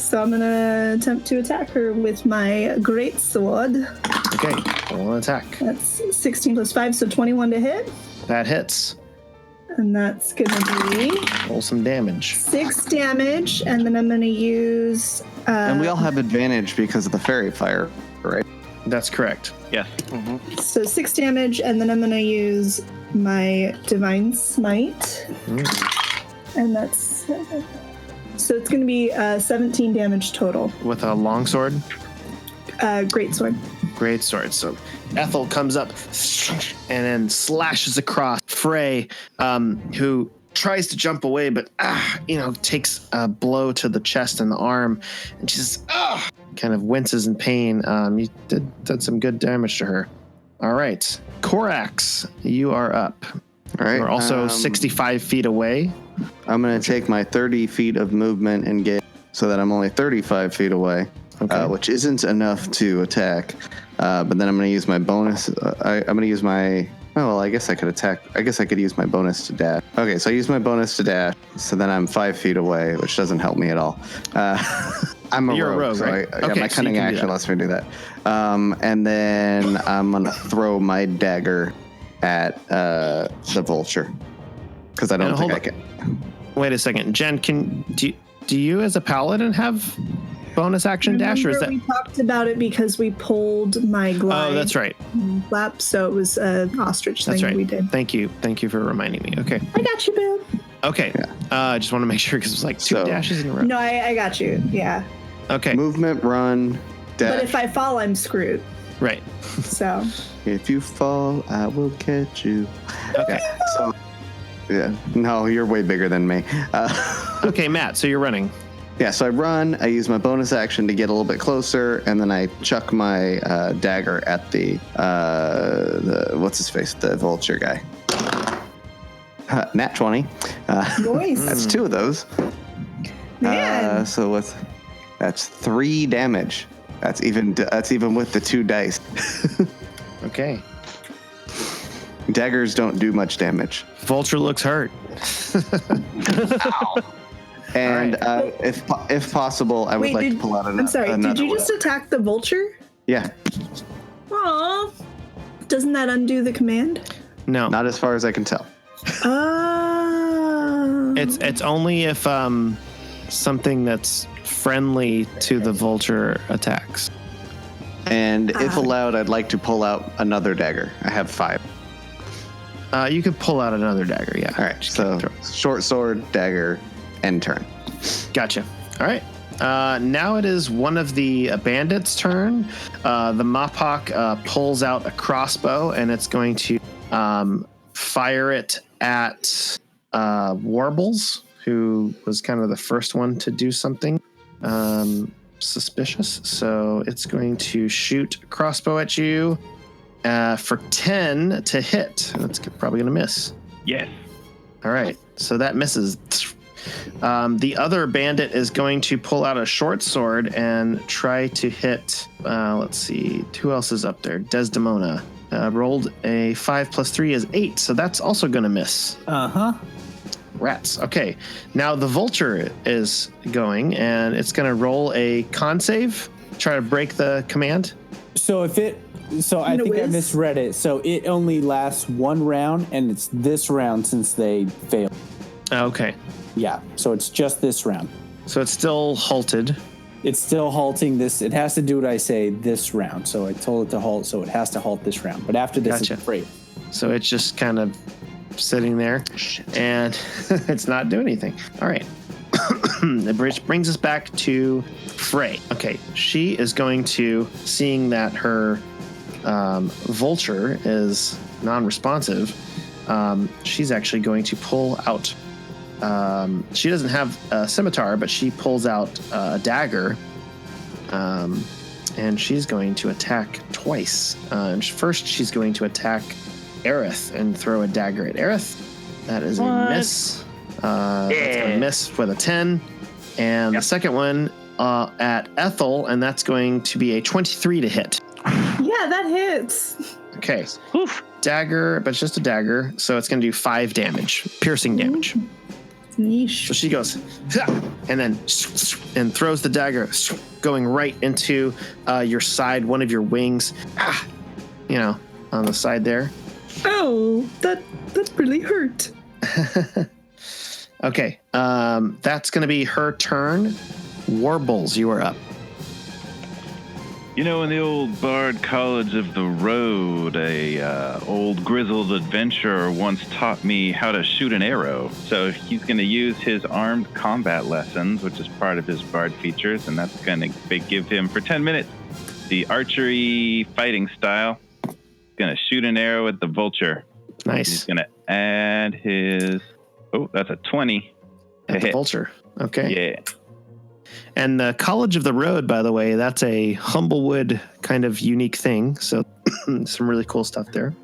so I'm gonna attempt to attack her with my great sword. Okay, roll an attack. That's 16 plus 5, so 21 to hit. That hits. And that's gonna be Roll some damage. 6 damage, and then I'm gonna use. And we all have advantage because of the fairy fire, right? That's correct. Yes. So 6 damage, and then I'm gonna use my divine smite, and that's. So it's going to be 17 damage total. With a longsword? Great sword. Great sword. So Ethel comes up and then slashes across Frey, who tries to jump away, but takes a blow to the chest and the arm, and she says, kind of winces in pain. You did some good damage to her. All right. Corax, you are up. All right. We're also 65 feet away. I'm going to take my 30 feet of movement and get so that I'm only 35 feet away, which isn't enough to attack. But then I'm going to use my bonus. I'm going to use my. Oh, well, I guess I could attack. I guess I could use my bonus to dash. Okay, so I use my bonus to dash. So then I'm 5 feet away, which doesn't help me at all. I'm a rogue, so right? My cunning action lets me do that. And then I'm going to throw my dagger at the vulture. Because I don't think I can. Wait a second, Jen. Do you as a paladin have bonus action dash, or is that? We talked about it because we pulled my glide. Oh, that's right. Flap, so it was an ostrich That's thing right. we did. Thank you for reminding me. Okay. I got you, boo. Okay. I just want to make sure because it was like two dashes in a row. No, I got you. Yeah. Okay. Movement, run, dash. But if I fall, I'm screwed. Right. So. If you fall, I will catch you. Okay. So. Yeah. No, you're way bigger than me. Okay, Matt. So you're running. Yeah. So I run. I use my bonus action to get a little bit closer, and then I chuck my dagger at the what's his face, the vulture guy. Nat 20. Nice. That's 2 of those. Man. So that's 3 damage. That's even with the 2 dice. Okay. Daggers don't do much damage. Vulture looks hurt. Ow. And if possible, I would like to pull out another. I'm sorry. Did you just attack the vulture? Yeah. Aw. Doesn't that undo the command? No. Not as far as I can tell. Oh. It's only if something that's friendly to the vulture attacks. And if allowed, I'd like to pull out another dagger. I have 5. You could pull out another dagger, yeah. All right, so short sword, dagger, end turn. Gotcha. All right. Now it is one of the bandits' turn. The Mapok pulls out a crossbow, and it's going to fire it at Warbles, who was kind of the first one to do something suspicious. So it's going to shoot a crossbow at you. For 10 to hit. That's probably going to miss. Yes. All right. So that misses. The other bandit is going to pull out a short sword and try to hit, let's see, who else is up there? Desdemona. Rolled a 5 plus 3 is 8, so that's also going to miss. Uh-huh. Rats. Okay. Now the vulture is going, and it's going to roll a con save. Try to break the command. So I think I misread it. So it only lasts one round, and it's this round since they failed. Okay. Yeah. So it's just this round. So it's still halted. It's still halting this. It has to do what I say this round. So I told it to halt, so it has to halt this round. But after this, Gotcha. it's free. So it's just kind of sitting there, and it's not doing anything. All right. Which brings us back to Frey. Okay, she is going to, seeing that her vulture is non-responsive, she's actually going to pull out. She doesn't have a scimitar, but she pulls out a dagger, and she's going to attack twice. First, she's going to attack Ereth and throw a dagger at Ereth. That is a miss. That's a miss with a 10. And the second one at Ethel, and that's going to be a 23 to hit. Yeah, that hits. Okay. Oof. Dagger, but it's just a dagger, so it's going to do 5 damage, piercing damage. Yeesh. So she goes, and then and throws the dagger, going right into your side, one of your wings, on the side there. Oh, that really hurt. Okay, that's going to be her turn. Warbles, you are up. You know, in the old Bard College of the Road, a old grizzled adventurer once taught me how to shoot an arrow. So he's going to use his armed combat lessons, which is part of his Bard features, and that's going to give him, for 10 minutes, the archery fighting style. He's going to shoot an arrow at the vulture. Nice. He's going to add his... Oh, that's a 20. At the vulture. Okay. Yeah. And the College of the Road, by the way, that's a Humblewood kind of unique thing. So some really cool stuff there.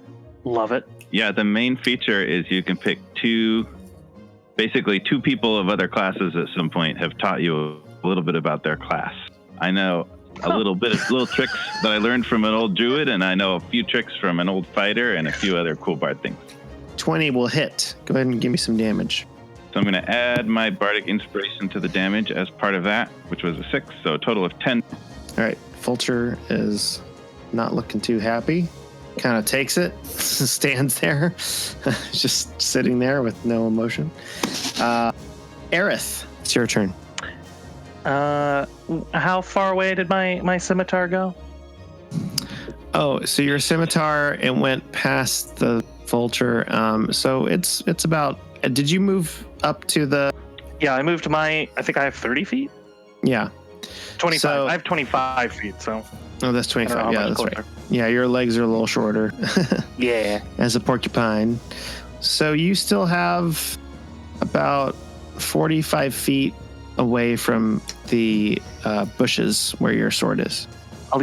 Love it. Yeah, the main feature is you can pick two people of other classes at some point have taught you a little bit about their class. I know a little tricks that I learned from an old druid, and I know a few tricks from an old fighter and a few other cool bard things. 20 will hit. Go ahead and give me some damage. So I'm going to add my bardic inspiration to the damage as part of that, which was a 6, so a total of 10. All right, Vulture is not looking too happy. Kind of takes it, stands there, just sitting there with no emotion. Ereth, it's your turn. How far away did my scimitar go? Oh, so your scimitar, it went past the Vulture. So it's about... Did you move up to the... Yeah, I moved I think I have 30 feet? Yeah. 25. So, I have 25 feet, so... Oh, that's 25. Yeah, that's right. Yeah, your legs are a little shorter. Yeah. As a porcupine. So you still have about 45 feet away from the bushes where your sword is. I'll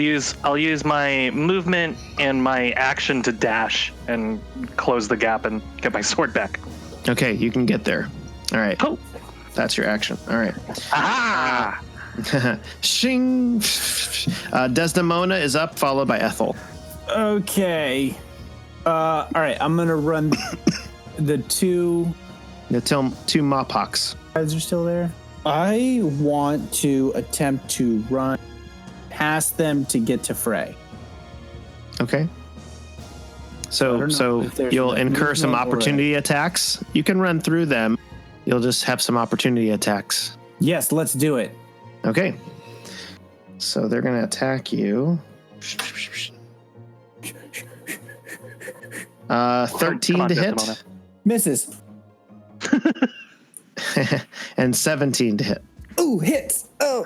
use my movement and my action to dash and close the gap and get my sword back. Okay, you can get there. All right. Oh. That's your action. All right. Aha! Shing! Desdemona is up, followed by Ethel. Okay. All right, I'm going to run the two... The two Moppox. Guys are still there? I want to attempt to run past them to get to Frey. Okay. So you'll incur some opportunity attacks. You can run through them. You'll just have some opportunity attacks. Yes, let's do it. Okay. So they're going to attack you. 13 to hit. Misses. And 17 to hit. Ooh, hits. Oh.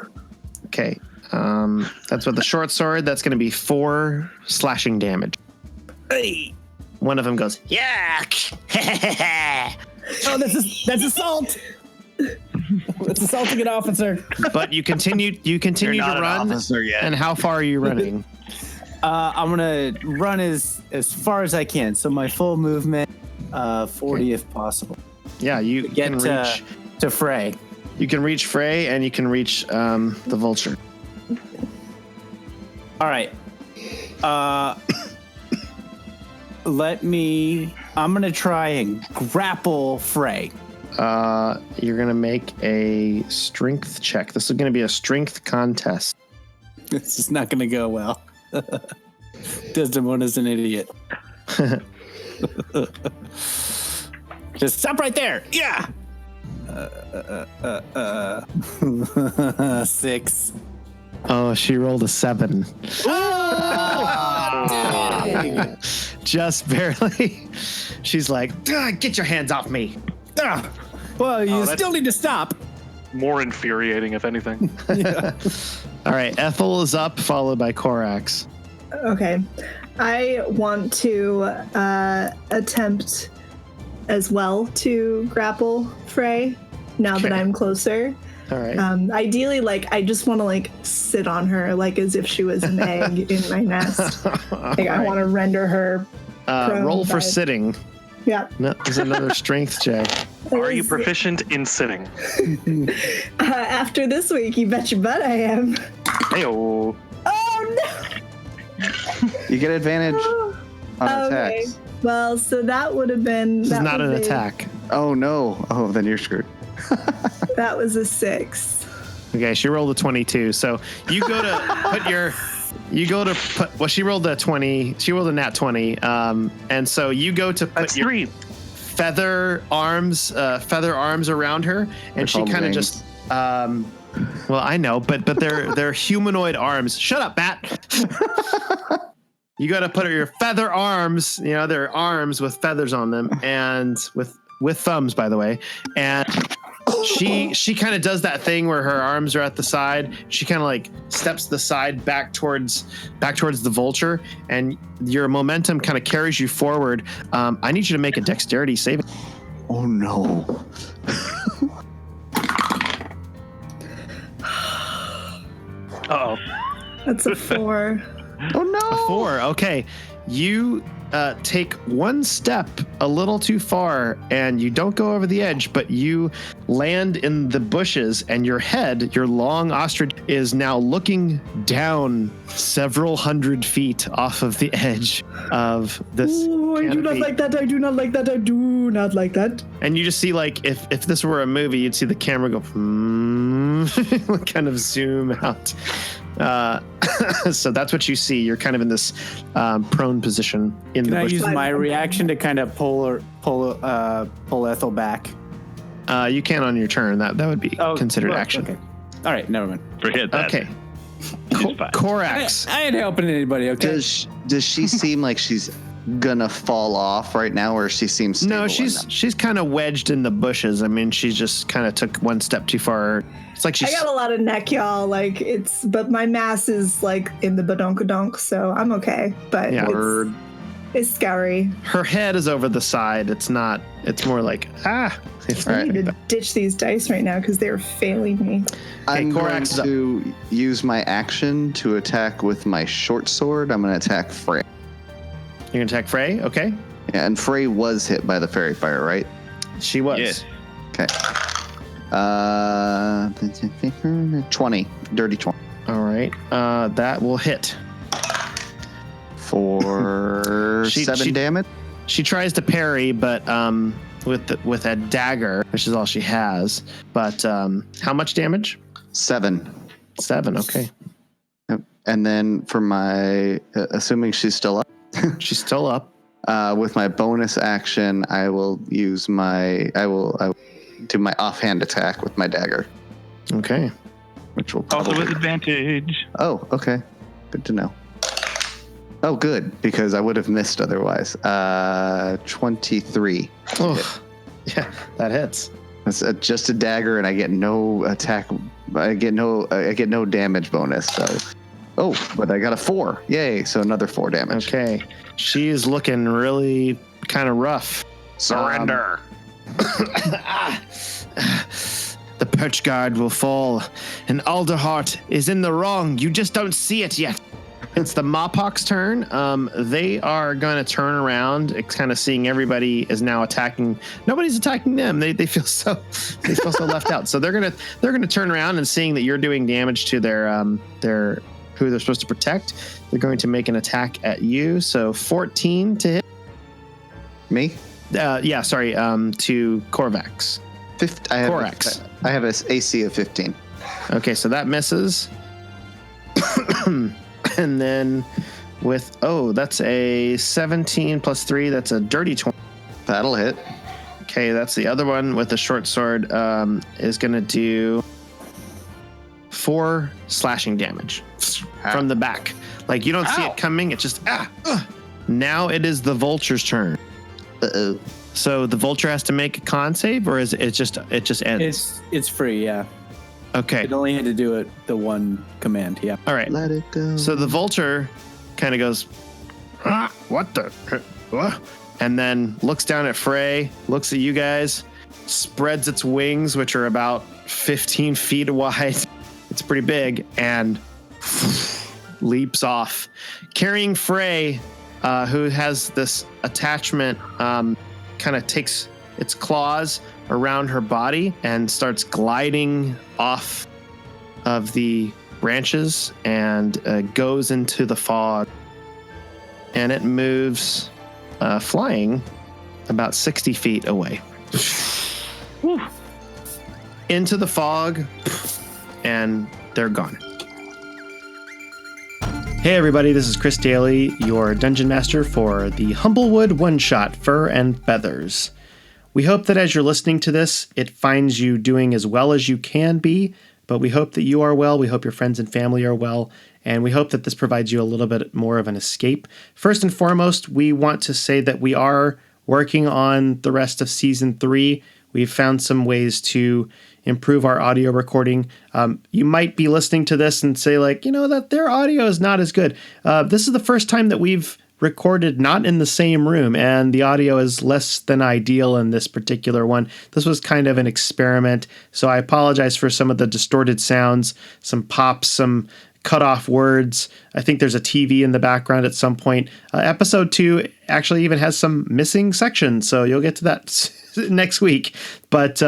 Okay. That's with the short sword. That's going to be 4 slashing damage. Hey. One of them goes, yeah. Oh, that's assault. That's assaulting an officer. But you continue to run. And how far are you running? I'm gonna run as far as I can. So my full movement, 40 if possible. Yeah, you Get can reach to Frey. You can reach Frey, and you can reach the Vulture. All right. I'm gonna try and grapple Frey. you're going to make a strength check. This is going to be a strength contest. This is not going to go well. Desdemona's an idiot. Just stop right there. Yeah. 6. Oh, she rolled a 7. Oh, Just barely. She's like, get your hands off me. well, you still need to stop. More infuriating, if anything. All right, Ethel is up, followed by Corax. Okay. I want to attempt as well to grapple Frey now that Okay. I'm closer. All right. Ideally, I just want to sit on her as if she was an egg in my nest. I want to render her prone, roll for but- sitting. Yeah. No, there's another strength check. Are you proficient in sitting? After this week, you bet your butt I am. Heyo. Oh no! You get advantage on Okay. attacks. Well, so that would have been. This is that not an was attack. Oh no! Oh, then you're screwed. That was a 6. Okay, she rolled a 22. So you go to put your. Well, she rolled a 20. She rolled a nat 20. And so you go to put That's your 3. feather arms around her, and she called kind of wings. just. Well, I know, but they're humanoid arms. Shut up, Bat. You got to put your feather arms. They're arms with feathers on them, and with thumbs, by the way. And she kind of does that thing where her arms are at the side. She kind of steps the side back towards the vulture, and your momentum kind of carries you forward. I need you to make a dexterity saving. Oh no! Uh-oh. That's a 4. Oh no! A 4. Okay. You take one step a little too far, and you don't go over the edge, but you land in the bushes, and your head, your long ostrich, is now looking down several hundred feet off of the edge of this Ooh, I do not canopy. like that. I do not like that. I do not like that. And you just see, if this were a movie, you'd see the camera go, kind of zoom out. So that's what you see. You're kind of in this prone position in Can the I bush. use my reaction to kind of pull Ethel back? You can on your turn. That would be considered well, action. Okay. All right, never mind. Forget that. Okay. She's fine. Corax. I ain't helping anybody. Okay. Does she seem like she's gonna fall off right now, or she seems stable No, enough? she's kind of wedged in the bushes. I mean, she just kind of took one step too far. It's like I she's. got a lot of neck, y'all. But my mass is in the badonkadonk, so I'm okay. But Yeah. it's scary. Her head is over the side. It's not. It's more like It's I need to ditch these dice right now because they're failing me. I'm going Corax is up. to use my action to attack with my short sword. I'm going to attack Frey. You're gonna attack Frey, okay? Yeah, and Frey was hit by the fairy fire, right? She was. Yes. Okay. 20, dirty 20 All right. That will hit. for She- 7 damage. She tries to parry, but with a dagger, which is all she has. But how much damage? 7. 7. Okay. Yep. And then for my, assuming she's still up, She's still up. with my bonus action, I will use I will do my offhand attack with my dagger, Okay. which will Also probably. with advantage. Oh, okay. Good to know. Oh, good, because I would have missed otherwise. 23. Oh, yeah, that hits. That's just a dagger, and I get no attack. I get no damage bonus. So, but I got a 4. Yay! So another 4 damage. Okay. She is looking really kind of rough. Surrender. The perch guard will fall, and Alderheart is in the wrong. You just don't see it yet. It's the Mopok's turn. They are going to turn around, kind of seeing everybody is now attacking. Nobody's attacking them. They feel so left out. So they're gonna turn around, and seeing that you're doing damage to their who they're supposed to protect, they're going to make an attack at you. So 14 to hit. Me? To Corvax. Corax. I have an AC of 15. Okay, so that misses. And then with, that's a 17 plus 3. That's a dirty 20. That'll hit. Okay, that's the other one with the short sword. Is going to do 4 slashing damage from the back. Like, you don't see it coming. It's just, Now it is the vulture's turn. Uh-oh. So the vulture has to make a con save, or is it just ends? It's free, yeah. Okay. It only had to do it the one command, yeah. All right. Let it go. So the vulture kind of goes, what the? What? And then looks down at Frey, looks at you guys, spreads its wings, which are about 15 feet wide. It's pretty big, and leaps off, carrying Frey, who has this attachment, kind of takes its claws around her body and starts gliding off of the branches and goes into the fog. And it moves, flying about 60 feet away. Into the fog, and they're gone. Hey everybody, this is Chris Daly, your Dungeon Master for the Humblewood one-shot Fur and Feathers. We hope that as you're listening to this, it finds you doing as well as you can be, but we hope that you are well, we hope your friends and family are well, and we hope that this provides you a little bit more of an escape. First and foremost, we want to say that we are working on the rest of Season 3. We've found some ways to improve our audio recording. You might be listening to this and say, like, that their audio is not as good. This is the first time that we've recorded not in the same room, and the audio is less than ideal in this particular one. This was kind of an experiment, so I apologize for some of the distorted sounds, some pops, some cut off words. I think there's a TV in the background at some point. Episode 2 actually even has some missing sections, so you'll get to that next week. But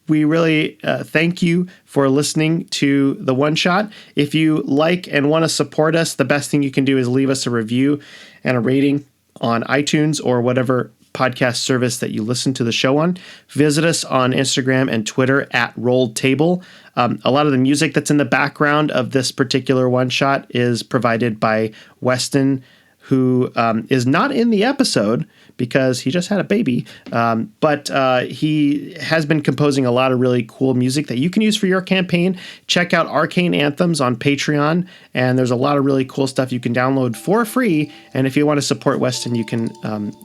we really thank you for listening to the one shot. If you like and want to support us, the best thing you can do is leave us a review and a rating on iTunes or whatever podcast service that you listen to the show on. Visit us on Instagram and Twitter at Rolled Table. A lot of the music that's in the background of this particular one shot is provided by Weston, who is not in the episode because he just had a baby. But he has been composing a lot of really cool music that you can use for your campaign. Check out Arcane Anthems on Patreon, and there's a lot of really cool stuff you can download for free. And if you want to support Weston, you can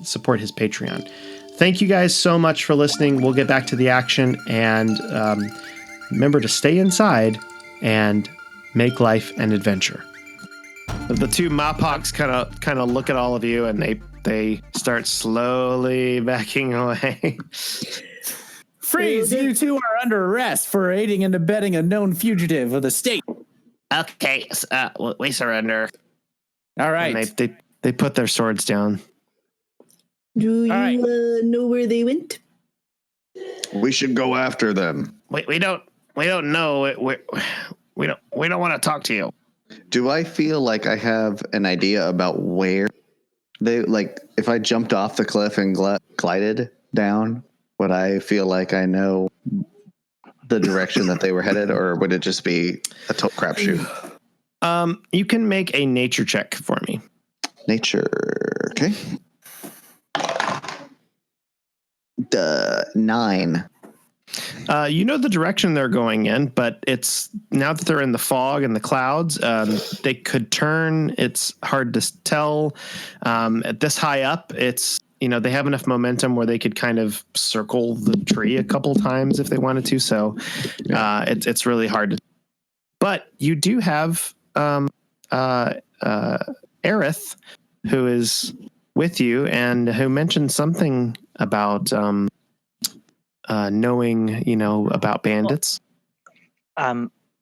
support his Patreon. Thank you guys so much for listening. We'll get back to the action, and remember to stay inside and make life an adventure. The two Mopawks kind of look at all of you, and they start slowly backing away. Freeze! You two are under arrest for aiding and abetting a known fugitive of the state. Okay, we surrender. All right. And they put their swords down. Do you know where they went? We should go after them. We don't know. We don't want to talk to you. Do I feel like I have an idea about where they, like, if I jumped off the cliff and glided down, would I feel like I know the direction that they were headed, or would it just be a total crapshoot? You can make a nature check for me. Nature, okay. 9. You know the direction they're going in, but it's now that they're in the fog and the clouds, they could turn. It's hard to tell. At this high up, it's, they have enough momentum where they could kind of circle the tree a couple times if they wanted to. So it's really hard to. But you do have Ereth, who is with you and who mentioned something about knowing, about bandits.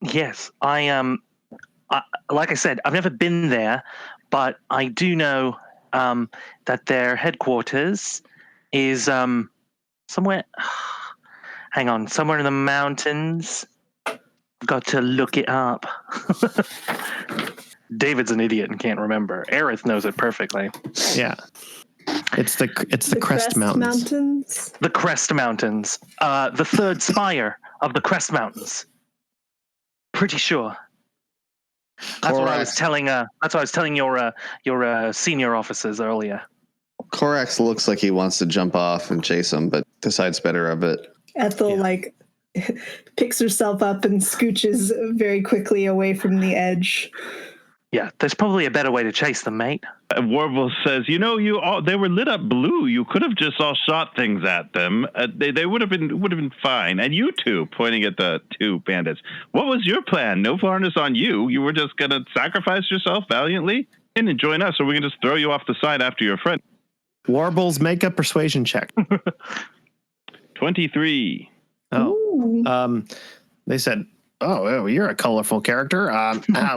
Yes, I like I said, I've never been there, but I do know that their headquarters is somewhere. Hang on, somewhere in the mountains. Got to look it up. David's an idiot and can't remember. Ereth knows it perfectly. Yeah. It's the Crest Mountains. The Crest Mountains. The third spire of the Crest Mountains. Pretty sure. That's what I was telling. That's what I was telling your senior officers earlier. Corax looks like he wants to jump off and chase him, but decides better of it. Ethel picks herself up and scooches very quickly away from the edge. Yeah, there's probably a better way to chase them, mate. Warbles says, they were lit up blue. You could have just all shot things at them. They would have been fine. And you two, pointing at the two bandits, what was your plan? No harness on you. You were just going to sacrifice yourself valiantly and join us, or we can just throw you off the side after your friend. Warbles, make a persuasion check. 23. Oh, they said, "Oh, you're a colorful character.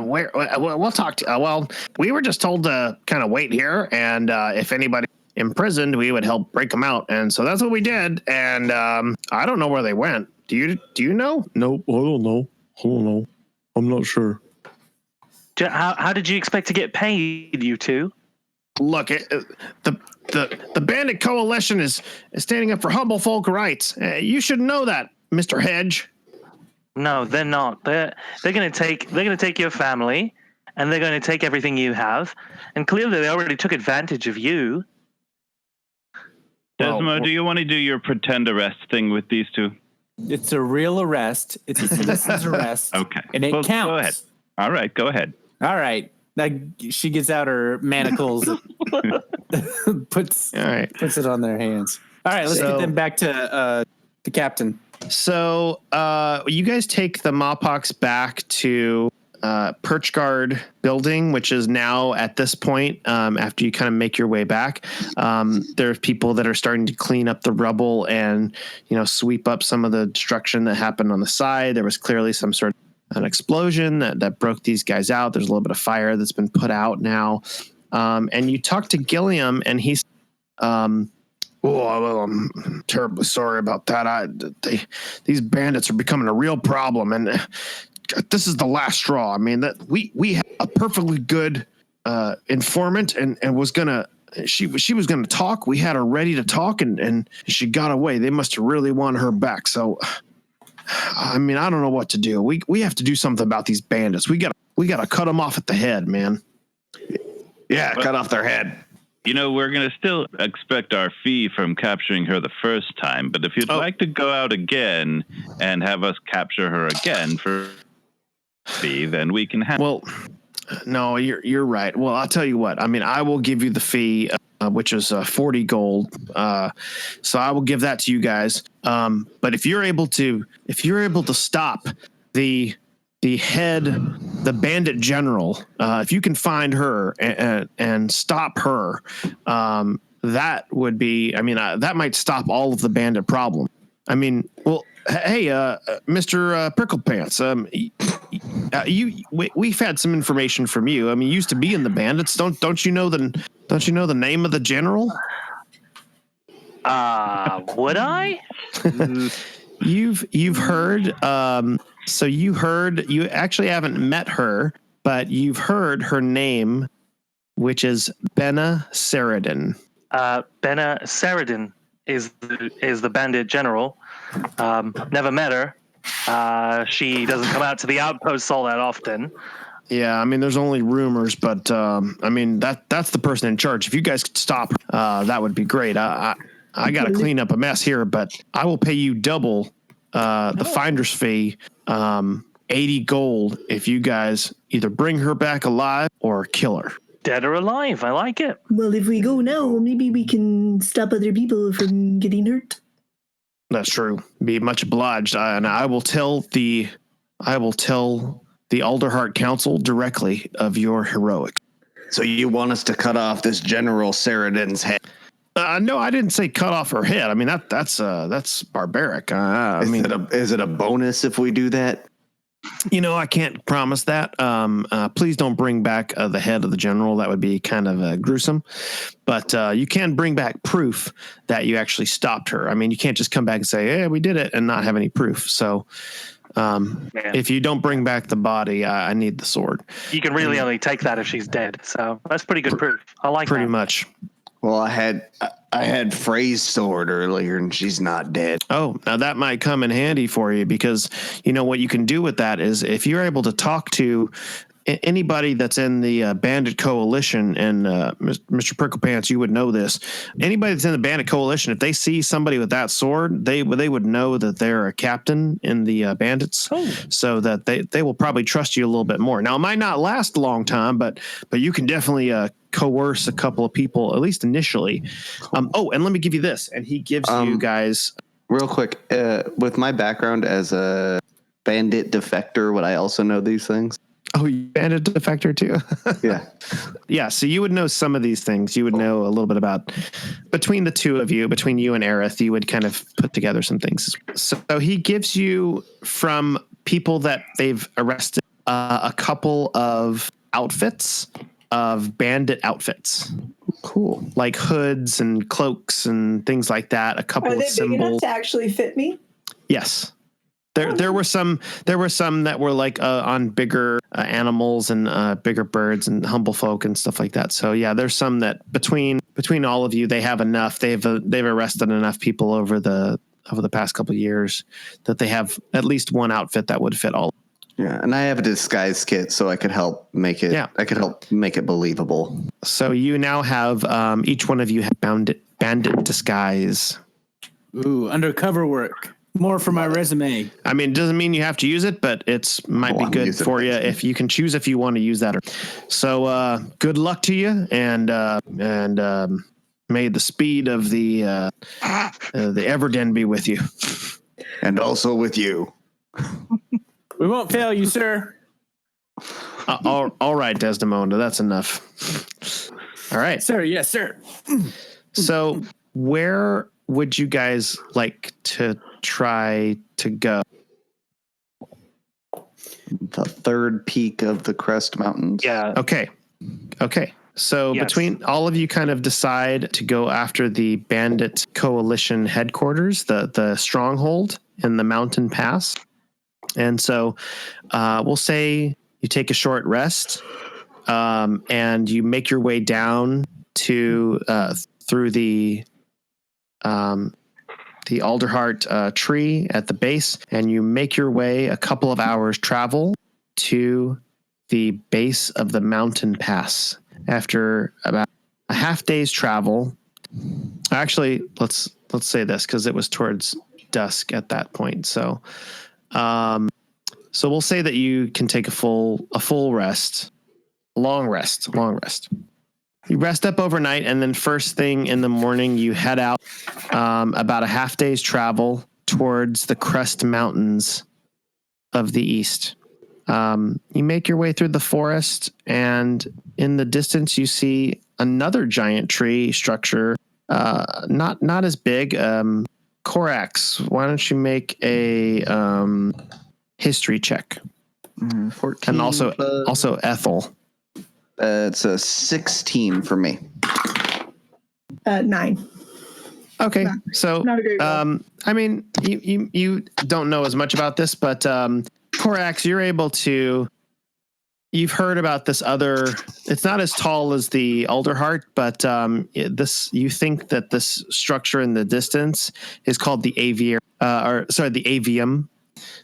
We'll talk to. Well, we were just told to kind of wait here, and if anybody imprisoned, we would help break them out. And so that's what we did. And I don't know where they went. Do you know? Nope, I don't know. I'm not sure. How did you expect to get paid, you two? Look, the Bandit Coalition is standing up for humblefolk rights. You should know that, Mr. Hedge. No, they're not. They're going to take your family, and they're going to take everything you have. And clearly, they already took advantage of you. Desmo, do you want to do your pretend arrest thing with these two? It's a real arrest. It's a citizen's arrest. Okay, and it counts. Go ahead. All right, go ahead. All right. She gets out her manacles, and puts it on their hands. All right, let's get them back to the captain. So you guys take the Mawpox back to Perch Guard building, which is now at this point, after you kind of make your way back, there's people that are starting to clean up the rubble and, sweep up some of the destruction that happened on the side. There was clearly some sort of an explosion that broke these guys out. There's a little bit of fire that's been put out now. And you talk to Gilliam, and he's, I'm terribly sorry about that. These bandits are becoming a real problem, and this is the last straw. I mean, that we had a perfectly good informant, and was gonna she was gonna talk. We had her ready to talk, and she got away. They must have really wanted her back. So, I mean, I don't know what to do. We have to do something about these bandits. We gotta cut them off at the head, man. Yeah, cut off their head. We're going to still expect our fee from capturing her the first time, but if you'd like to go out again and have us capture her again for fee, then we can have. Well, no, you're right. Well, I'll tell you what. I mean, I will give you the fee, which is 40 gold. So I will give that to you guys. But if you're able to stop the head, the bandit general, if you can find her and stop her, that would be, that might stop all of the bandit problem. I mean, well, hey, Mr. Pricklepants, we've had some information from you. I mean, you used to be in the bandits. Don't you know the name of the general? Would I? You've heard, so you actually haven't met her, but you've heard her name, which is Benna Saradin. Benna Saradin is the bandit general. Never met her. She doesn't come out to the outposts all that often. Yeah, I mean, there's only rumors, but that's the person in charge. If you guys could stop her, that would be great. I got to clean up a mess here, but I will pay you double the finder's fee, 80 gold, if you guys either bring her back alive or kill her. Dead or alive, I like it. Well, if we go now, maybe we can stop other people from getting hurt. That's true. Be much obliged, and I will tell the Alderheart Council directly of your heroics. So you want us to cut off this General Saradin's head? No, I didn't say cut off her head. I mean, that's barbaric. Is it a bonus if we do that? I can't promise that. Please don't bring back the head of the general. That would be kind of gruesome. But you can bring back proof that you actually stopped her. I mean, you can't just come back and say, "Hey, we did it," and not have any proof. So, if you don't bring back the body, I need the sword. You can really only take that if she's dead. So that's pretty good proof. I like pretty that. much. Well, I had Frey's sword earlier, and she's not dead. Oh, now that might come in handy for you because, you know, what you can do with that is if you're able to talk to anybody that's in the Bandit Coalition, and Mr. Pricklepants, you would know this. Anybody that's in the Bandit Coalition, if they see somebody with that sword, they would know that they're a captain in the bandits, so that they will probably trust you a little bit more. Now, it might not last a long time, but you can definitely coerce a couple of people, at least initially. And let me give you this, and he gives you guys real quick. With my background as a bandit defector, would I also know these things? Oh, you bandit defector too? Yeah. Yeah, so you would know some of these things. You would know a little bit about, between the two of you, between you and Ereth, you would kind of put together some things. So he gives you, from people that they've arrested, a couple of outfits, of bandit outfits. Cool. Like hoods and cloaks and things like that. A couple Are of they symbols. big enough to actually fit me? Yes. There were some that were like on bigger animals and bigger birds and humblefolk and stuff like that. So yeah, there's some that between all of you, they have enough. They've arrested enough people over the past couple of years that they have at least one outfit that would fit all. Yeah, and I have a disguise kit, so I could help make it. Yeah. I could help make it believable. So you now have each one of you have bandit disguise. Ooh, undercover work. More for my resume. I mean, it doesn't mean you have to use it, but might be good for you if you can choose if you want to use that. So good luck to you, and may the speed of the Everden be with you, and also with you. We won't fail you, sir. All right, Desdemona, that's enough. All right, sir. Yes, sir. So where would you guys like to try to go? The third peak of the Crest Mountains. Yeah. Okay. So Yes. Between all of you kind of decide to go after the Bandit Coalition headquarters, the stronghold in the mountain pass. And so we'll say you take a short rest and you make your way down to through the Alderheart tree at the base, and you make your way a couple of hours travel to the base of the mountain pass. After about a half day's travel, actually, let's say this because it was towards dusk at that point. So we'll say that you can take a full rest, long rest. You rest up overnight, and then first thing in the morning, you head out about a half day's travel towards the Crest Mountains of the east. You make your way through the forest, and in the distance, you see another giant tree structure, not as big. Corax, why don't you make a history check? 14. And also Ethel. It's a 16 for me. 9. Okay, so not a great roll. I mean, you don't know as much about this, but Corax, you're able to. You've heard about this other. It's not as tall as the Alderheart, but you think that this structure in the distance is called the the Avium.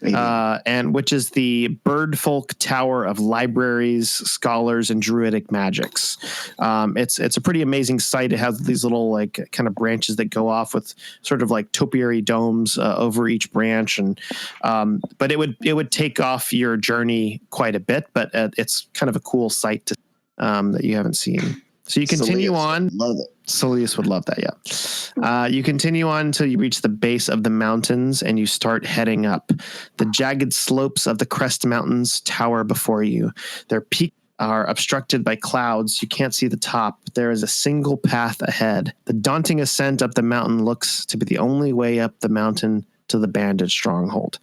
And which is the birdfolk tower of libraries, scholars, and druidic magics. It's a pretty amazing site. It has these little like kind of branches that go off with sort of like topiary domes over each branch, and but it would take off your journey quite a bit. But it's kind of a cool site that you haven't seen. So you continue on. Love it. Solius would love that, yeah. You continue on until you reach the base of the mountains and you start heading up. The jagged slopes of the Crest Mountains tower before you. Their peaks are obstructed by clouds. You can't see the top. There is a single path ahead. The daunting ascent up the mountain looks to be the only way up the mountain to the bandit stronghold.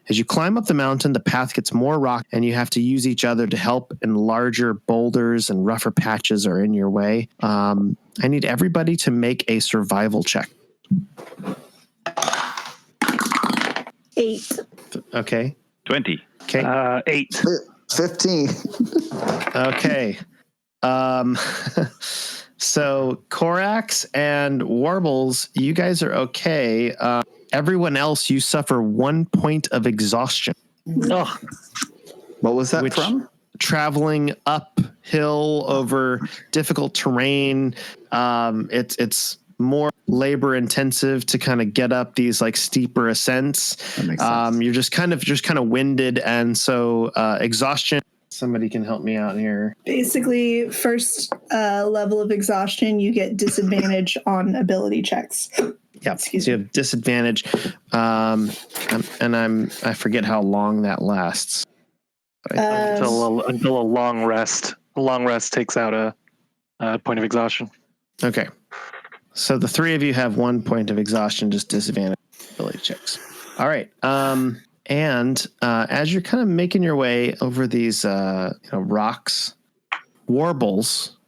As you climb up the mountain, the path gets more rock, and you have to use each other to help, and larger boulders and rougher patches are in your way. I need everybody to make a survival check. 8. Okay. 20. Okay. 8. 15. Okay. So Corax and Warbles, you guys are okay. Everyone else, you suffer 1 point of exhaustion. Oh, What was that from? Traveling uphill over difficult terrain. It's more labor intensive to kind of get up these like steeper ascents. That makes sense. You're just kind of winded, and so exhaustion. Somebody can help me out here. Basically, first level of exhaustion, you get disadvantage on ability checks. Yeah, Excuse so you have disadvantage, I forget how long that lasts. until a long rest. A long rest takes out a point of exhaustion. Okay, so the three of you have 1 point of exhaustion, just disadvantage ability checks. All right, and as you're kind of making your way over these rocks, Warbles,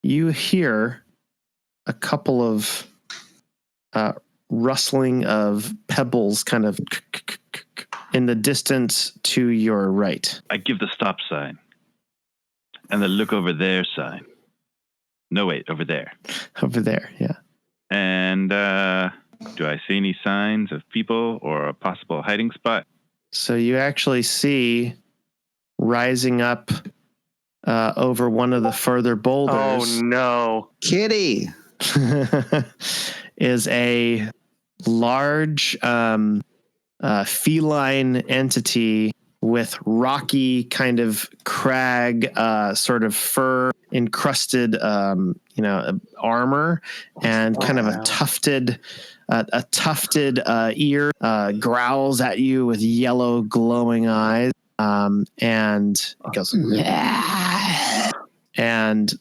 you hear a couple of rustling of pebbles kind of in the distance to your right. I give the stop sign and the look over there sign. No, wait, over there. Over there, yeah. And do I see any signs of people or a possible hiding spot? So you actually see rising up over one of the further boulders. Oh no. Kitty. Is a large feline entity with rocky kind of crag, sort of fur encrusted, armor, and kind of a tufted ear, growls at you with yellow glowing eyes, and it goes, and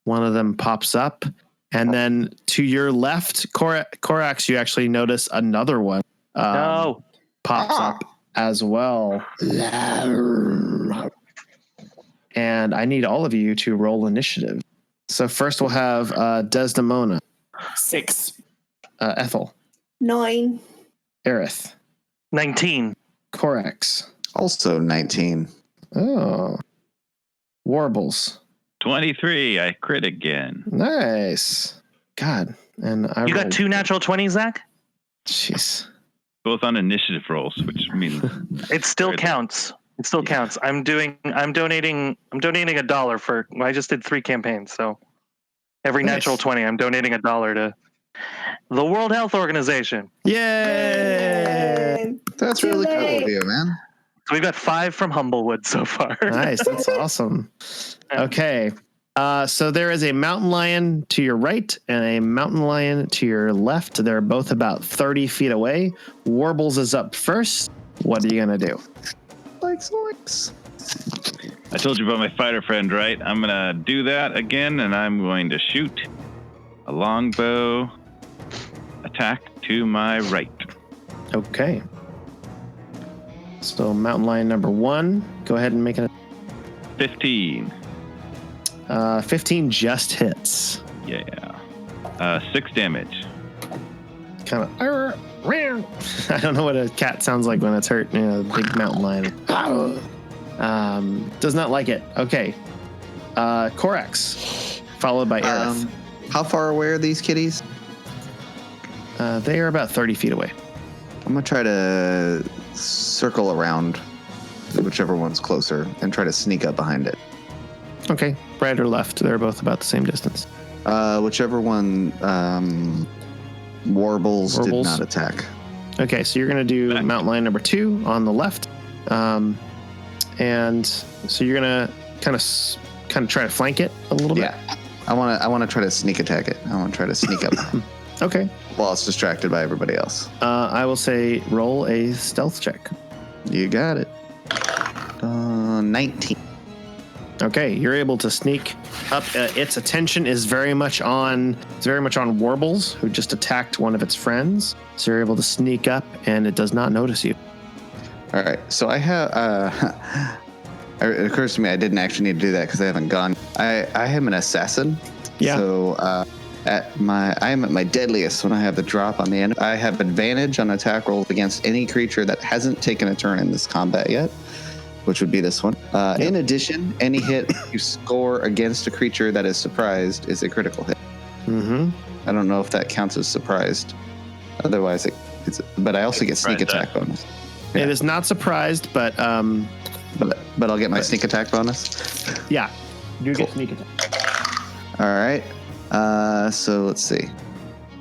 one of them pops up. And then to your left, Corax, you actually notice another one pops up as well. And I need all of you to roll initiative. So first we'll have Desdemona. 6. Ethel. 9. Ereth. 19. Corax. Also 19. Oh. Warbles. 23. I crit again. Nice. God. And You got 2 natural 20s, Zach? Jeez. Both on initiative rolls, which means It still counts. It still counts. I'm donating $1 for, I just did 3 campaigns, so every Nice. natural 20, I'm donating $1 to the World Health Organization. Yay! That's really cool of you, man. So we've got 5 from Humblewood so far. Nice. That's awesome. Okay. So there is a mountain lion to your right and a mountain lion to your left. They're both about 30 feet away. Warbles is up first. What are you going to do? Likes. I told you about my fighter friend, right? I'm going to do that again, and I'm going to shoot a longbow attack to my right. Okay. So mountain lion number 1, go ahead and make it 15. 15 just hits. Yeah. 6 damage. Kind of. I don't know what a cat sounds like when it's hurt. Big mountain lion. Does not like it. Okay. Corax, followed by Ereth. How far away are these kitties? They are about 30 feet away. I'm going to try to circle around whichever one's closer and try to sneak up behind it. Okay. Right or left. They're both about the same distance. Whichever one Warbles did not attack. Okay, so you're going to do mountain lion number 2 on the left. And so you're going to kind of try to flank it a little bit. Yeah. I want to try to sneak attack it. I want to try to sneak up Okay. while it's distracted by everybody else. I will say roll a stealth check. You got it. 19. Okay, you're able to sneak up. Its attention is very much on Warbles, who just attacked one of its friends. So you're able to sneak up, and it does not notice you. All right. So I have. It occurs to me I didn't actually need to do that because I haven't gone. I am an assassin. Yeah. So I am at my deadliest when I have the drop on the end. I have advantage on attack rolls against any creature that hasn't taken a turn in this combat yet. which would be this one. In addition, any hit you score against a creature that is surprised is a critical hit. Mm-hmm. I don't know if that counts as surprised. Otherwise, but I also get sneak attack bonus. It is not surprised, but I'll get my sneak attack bonus. Yeah, you get sneak attack. All right. So let's see.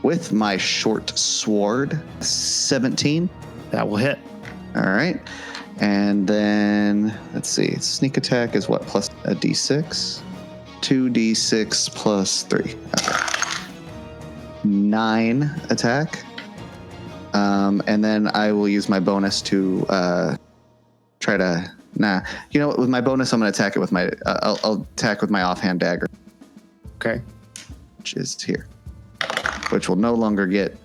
With my short sword, 17. That will hit. All right. And then let's see. Sneak attack is what? Plus a d6. 2d6 plus 3. Okay. 9 attack. And then I will use my bonus to try to. You know what? With my bonus, I'm going to attack it with my. I'll attack with my offhand dagger. Okay. Which is here. Which will no longer get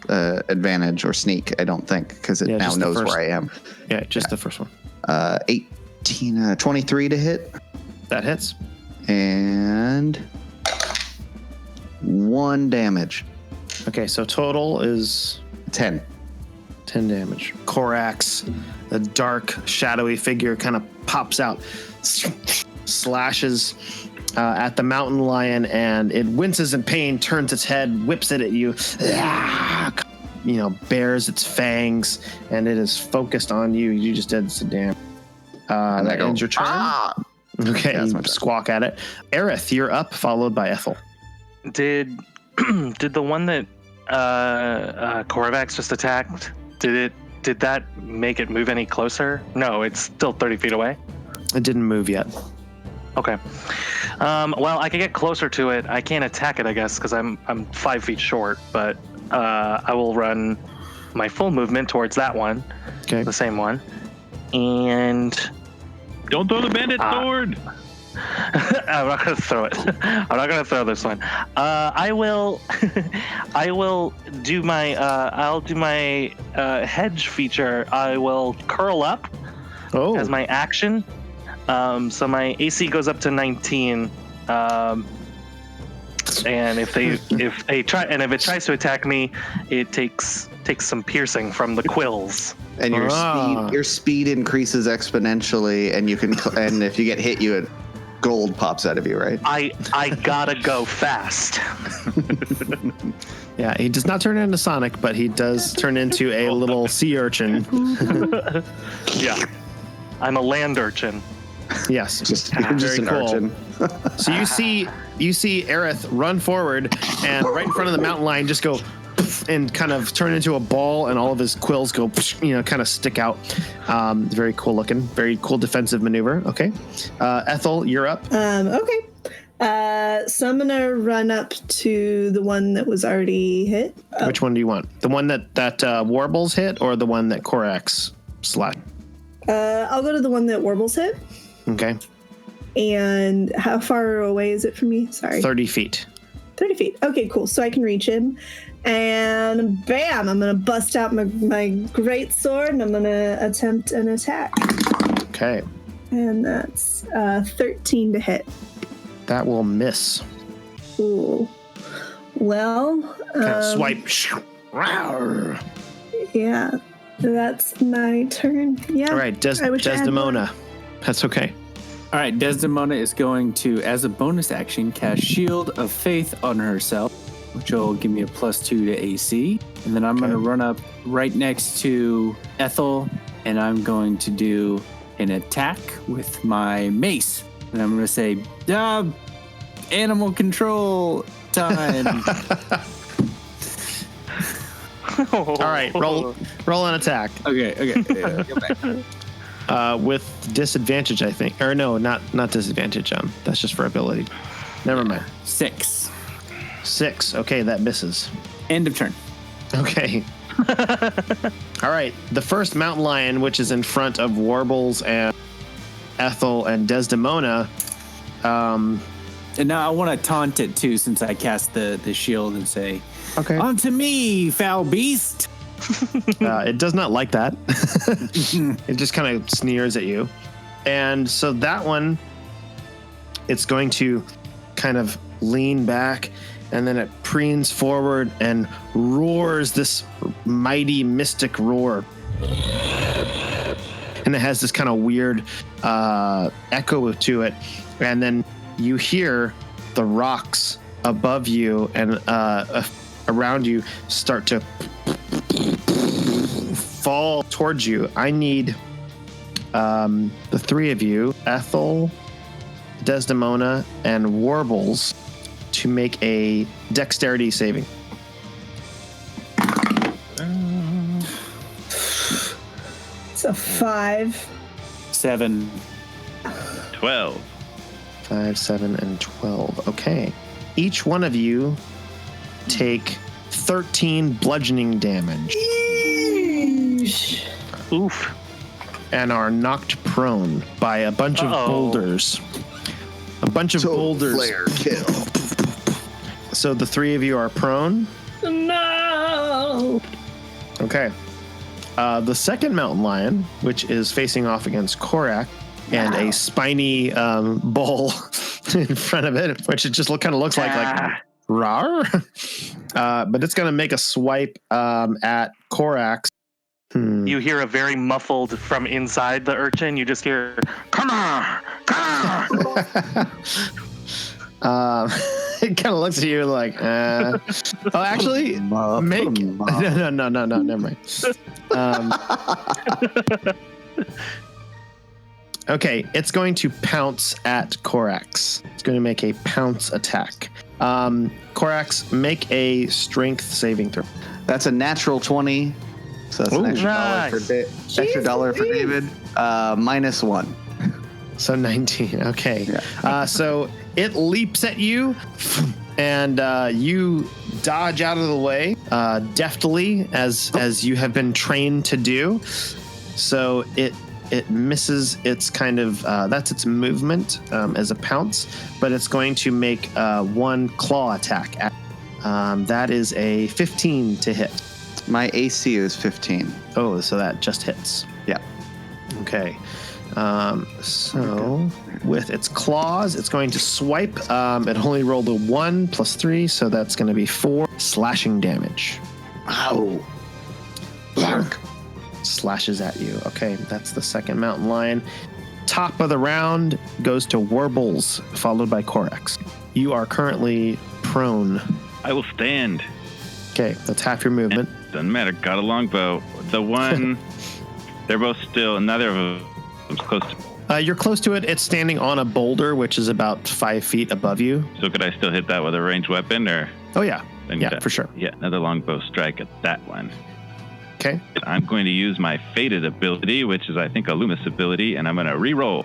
advantage or sneak, I don't think, because it now knows where I am. Yeah, just the first one. 23 to hit. That hits. And 1 damage. Okay, so total is 10. 10 damage. Corax, the dark, shadowy figure, kind of pops out, slashes at the mountain lion, and it winces in pain, turns its head, whips it at you, bares its fangs, and it is focused on you. You just did some damage. That ends your turn. Okay, you squawk at it. Ereth, you're up, followed by Ethel. Did the one that Corax just attacked, did that make it move any closer? No, it's still 30 feet away. It didn't move yet. Okay. Well, I can get closer to it. I can't attack it, I guess, because I'm 5 feet short. But I will run my full movement towards that one. Okay. The same one. And don't throw the bandit sword. I'm not gonna throw it. I'm not gonna throw this one. I will. I will do my. I'll do my hedge feature. I will curl up as my action. So my AC goes up to 19. And if it tries to attack me, it takes some piercing from the quills. And your speed increases exponentially, and you can. And if you get hit, gold pops out of you, right? I gotta go fast. Yeah, he does not turn into Sonic, but he does turn into a little sea urchin. Yeah, I'm a land urchin. Yes, you're just an cool. urchin. So you see Ereth run forward, and right in front of the mountain lion, just go and kind of turn into a ball, and all of his quills go, kind of stick out. Very cool looking, very cool defensive maneuver. Okay, Ethel, you're up. Okay. So I'm gonna run up to the one that was already hit. Which one do you want? The one that Warbles hit, or the one that Corax slashed? I'll go to the one that Warbles hit. Okay. And how far away is it from me? Sorry. 30 feet. 30 feet. Okay, cool. So I can reach him. And bam! I'm going to bust out my great sword, and I'm going to attempt an attack. Okay. And that's 13 to hit. That will miss. Ooh. Well... kind of swipe. Yeah. That's my turn. Yeah. All right, Desdemona. That's okay. All right, Desdemona is going to, as a bonus action, cast Shield of Faith on herself, which will give me a +2 to AC. And then I'm going to run up right next to Ethel, and I'm going to do an attack with my mace. And I'm going to say, animal control time. All right, roll an attack. Okay. Go back. With disadvantage, I think. Or no, not disadvantage. That's just for ability. Never mind. 6. 6. Okay, that misses. End of turn. Okay. All right. The first mountain lion, which is in front of Warbles and Ethel and Desdemona. And now I want to taunt it too, since I cast the shield, and say, "Okay, onto me, foul beast." It does not like that. It just kind of sneers at you. And so that one, it's going to kind of lean back, and then it preens forward and roars this mighty mystic roar. And and it has this kind of weird echo to it. And then you hear the rocks above you and around you start to fall towards you. I need the three of you, Ethel, Desdemona, and Warbles, to make a dexterity saving. It's a 5. 7. 12. 5, 7, and 12. Okay. Each one of you take 13 bludgeoning damage Oof. and are knocked prone by a bunch of boulders. A bunch of boulders. Flare kill. So the three of you are prone. No! Okay. The second mountain lion, which is facing off against Corax, and a spiny bull in front of it, which it just kind of looks like rawr. But it's going to make a swipe at Corax. You hear a very muffled from inside the urchin. You just hear, come on, come on. It kind of looks at you like, oh, actually, make no, never mind. Okay, it's going to pounce at Corax. It's going to make a pounce attack. Corax, make a strength saving throw. That's a natural 20. So that's an extra dollar for David. -1. So 19. Okay. Yeah. So it leaps at you, and you dodge out of the way deftly, as you have been trained to do. So it misses its kind of that's its movement as a pounce, but it's going to make one claw attack. That is a 15 to hit. My AC is 15. Oh, so that just hits. Yeah. Okay. So with its claws, it's going to swipe. It only rolled a 1 + 3, so that's going to be 4 slashing damage. Ow. Bark. Slashes at you. Okay, that's the second mountain lion. Top of the round goes to Warbles, followed by Corax. You are currently prone. I will stand. Okay, that's half your movement. Doesn't matter. Got a longbow. The one, they're both still, neither of them's close to. You're close to it. It's standing on a boulder, which is about 5 feet above you. So could I still hit that with a ranged weapon, or? Oh, yeah. Then Yeah, for sure. Yeah, another longbow strike at that one. Okay. I'm going to use my fated ability, which is, I think, a Loomis ability, and I'm going to re-roll.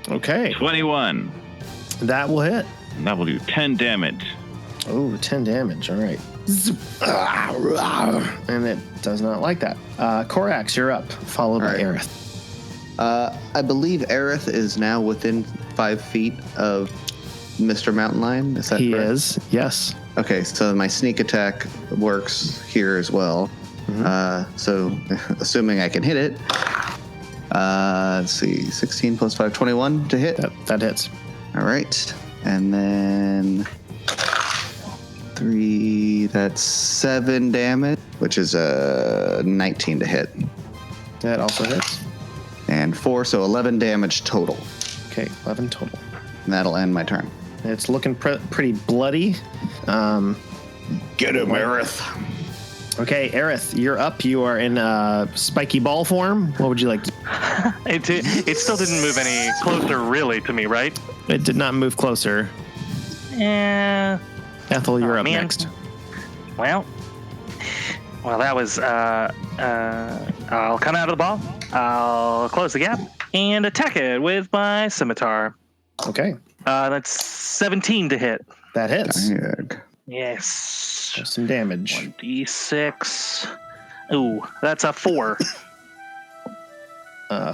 Okay. 21. That will hit. And that will do 10 damage. Oh, 10 damage. All right. And it does not like that. Corax, you're up, followed by Ereth. I believe Ereth is now within 5 feet of Mr. Mountain Lion. Is that He correct? is, yes. Okay, so my sneak attack works here as well. So assuming I can hit it, let's see, 16 + 5, 21 to hit. That hits. All right, and then 3, that's 7 damage, which is 19 to hit. That also hits. And 4, so 11 damage total. Okay, 11 total. And that'll end my turn. It's looking pretty bloody. Get him, Ereth. Okay, Ereth, you're up. You are in spiky ball form. What would you like to It still didn't move any closer, really, to me, right? It did not move closer. Yeah. Ethel, you're up man. next. Well, that was. I'll come out of the ball. I'll close the gap and attack it with my scimitar. Okay, That's 17 to hit. that hits. Dang. Yes. There's some damage. 1d6. Ooh, that's a 4.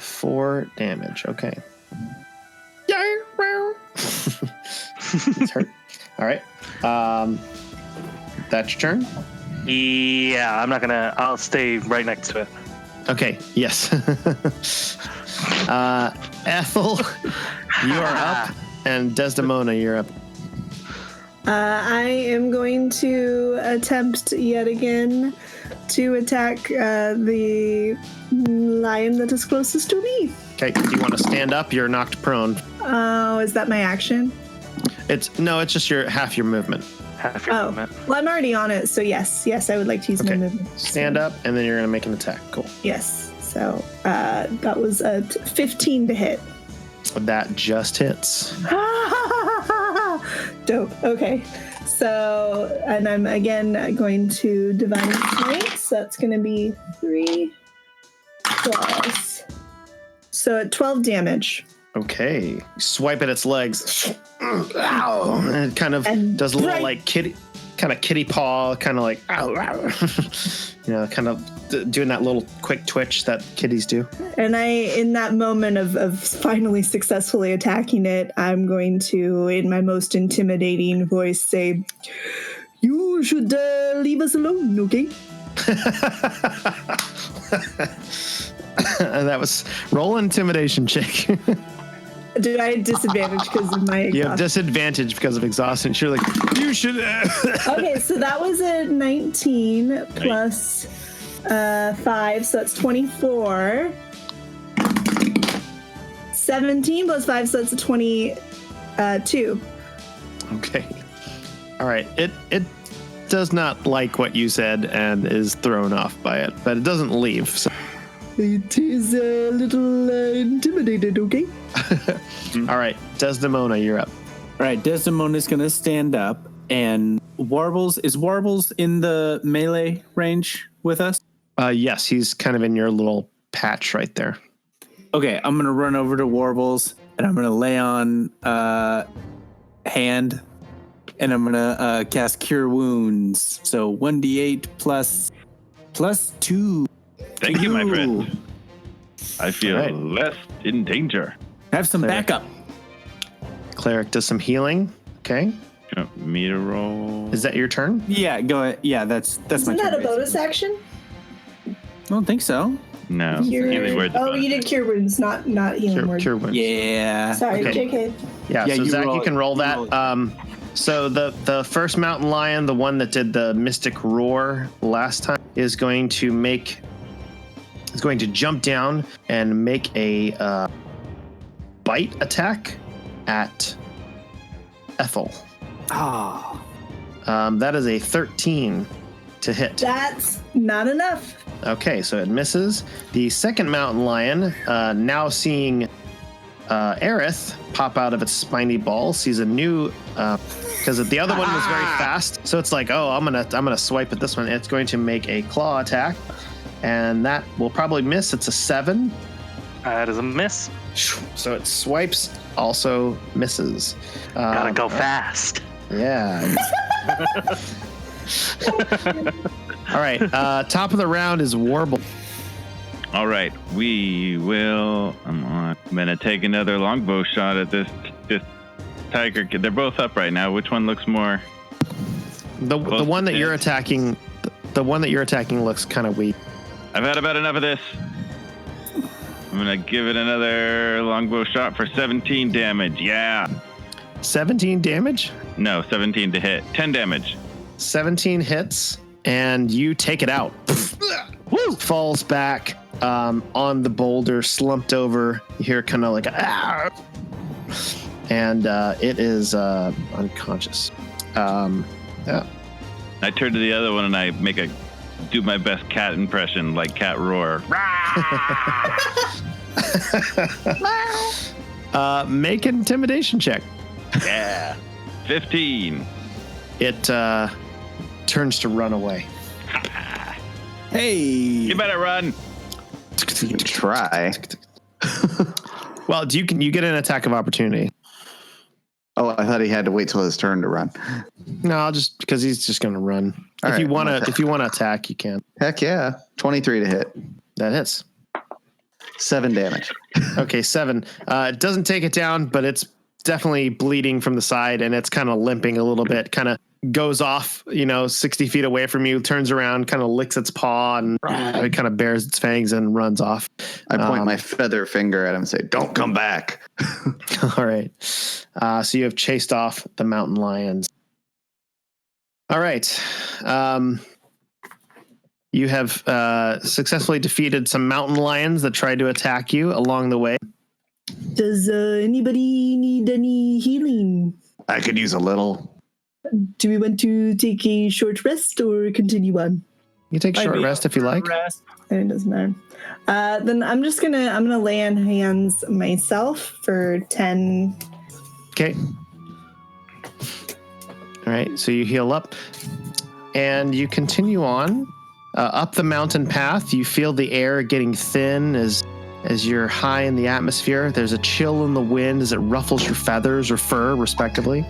4 damage. Okay. It's hurt. All right. That's your turn. Yeah, I'm not gonna. I'll stay right next to it. Okay. Yes. Ethel, you are up, and Desdemona, you're up. I am going to attempt yet again to attack the lion that is closest to me. Okay, do you want to stand up? You're knocked prone. Oh, is that my action? It's just half your movement. Half your movement. Well, I'm already on it, so yes, I would like to use my movement. Stand up, and then you're going to make an attack. Cool. Yes, so that was a 15 to hit. That just hits. Dope. Okay. So, and I'm again going to Divine Smite. So that's going to be 3 plus. So 12 damage. Okay. Swipe at its legs. Ow. And it kind of does a little like kitty paw, kind of like ow, ow. Kind of doing that little quick twitch that kitties do. And in that moment of finally successfully attacking it, I'm going to, in my most intimidating voice, say, "You should leave us alone, okay?" That was roll intimidation check. Did I have disadvantage because of my exhaustion? You have disadvantage because of exhaustion. You're like, you should. Okay, so that was a 19 plus 5, so that's 24. 17 plus 5, so that's a 22. Okay. All right. It does not like what you said and is thrown off by it, but it doesn't leave. So. It is a little intimidated, okay? All right, Desdemona, you're up. All right, Desdemona's going to stand up, and is Warbles in the melee range with us? Yes, he's kind of in your little patch right there. Okay, I'm going to run over to Warbles, and I'm going to lay on hand, and I'm going to cast Cure Wounds. So 1d8 plus 2. Thank you, my friend. I feel less in danger. Have some backup. Cleric does some healing. Okay. You want me to roll? Is that your turn? Yeah, go ahead. Yeah, that's my turn. Isn't that a bonus action? I don't think so. No. You did Cure Wounds, not Healing Word. Cure wounds. Yeah. Sorry, Okay. JK. Yeah, so Zach, you can roll that. So the first mountain lion, the one that did the mystic roar last time, is going to jump down and make a bite attack at Ethel. Oh. That is a 13 to hit. That's not enough. Okay, so it misses. The second mountain lion, now seeing Ereth pop out of its spiny ball, sees a new because the other one was very fast. So it's like, oh, I'm gonna swipe at this one. It's going to make a claw attack, and that will probably miss. It's a 7. That is a miss. So it swipes, also misses. Gotta go fast. Yeah. All right. Top of the round is Warble. All right, I'm gonna take another longbow shot at this tiger. They're both up right now. Which one looks more? The one that you're attacking. The one that you're attacking looks kind of weak. I've had about enough of this. I'm gonna give it another longbow shot for 17 damage. Yeah. 17 damage? No, 17 to hit. 10 damage. 17 hits, and you take it out. Woo! Falls back on the boulder, slumped over. You hear kind of like ah, and it is unconscious. Yeah. I turn to the other one and I do my best cat impression, like cat roar. Make an intimidation check. Yeah. 15. It turns to run away. Hey. You better run. Try. Well, you get an attack of opportunity. Oh, I thought he had to wait till his turn to run. No, just because he's just going to run. If you want to attack, you can. Heck yeah. 23 to hit. That hits. 7 damage. Okay, 7. It doesn't take it down, but it's definitely bleeding from the side, and it's kind of limping a little bit. Kind of goes off, 60 feet away from you, turns around, kind of licks its paw, and it kind of bares its fangs and runs off. I point my feather finger at him and say, "Don't come back." All right. So you have chased off the mountain lions. All right. You have successfully defeated some mountain lions that tried to attack you along the way. Does anybody need any healing? I could use a little. Do we want to take a short rest or continue on? You take a short rest if you like. It doesn't matter. Then I'm gonna lay on hands myself for 10. Okay. All right. So you heal up, and you continue on up the mountain path. You feel the air getting thin as you're high in the atmosphere. There's a chill in the wind as it ruffles your feathers or fur, respectively.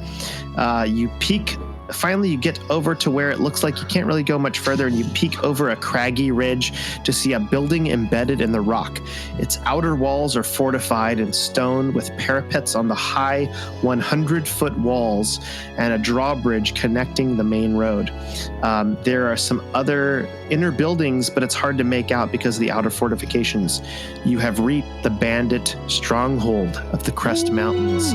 You peak. Finally, you get over to where it looks like you can't really go much further, and you peek over a craggy ridge to see a building embedded in the rock. Its outer walls are fortified in stone with parapets on the high 100-foot walls and a drawbridge connecting the main road. There are some other inner buildings, but it's hard to make out because of the outer fortifications. You have reached the bandit stronghold of the Crest Mountains.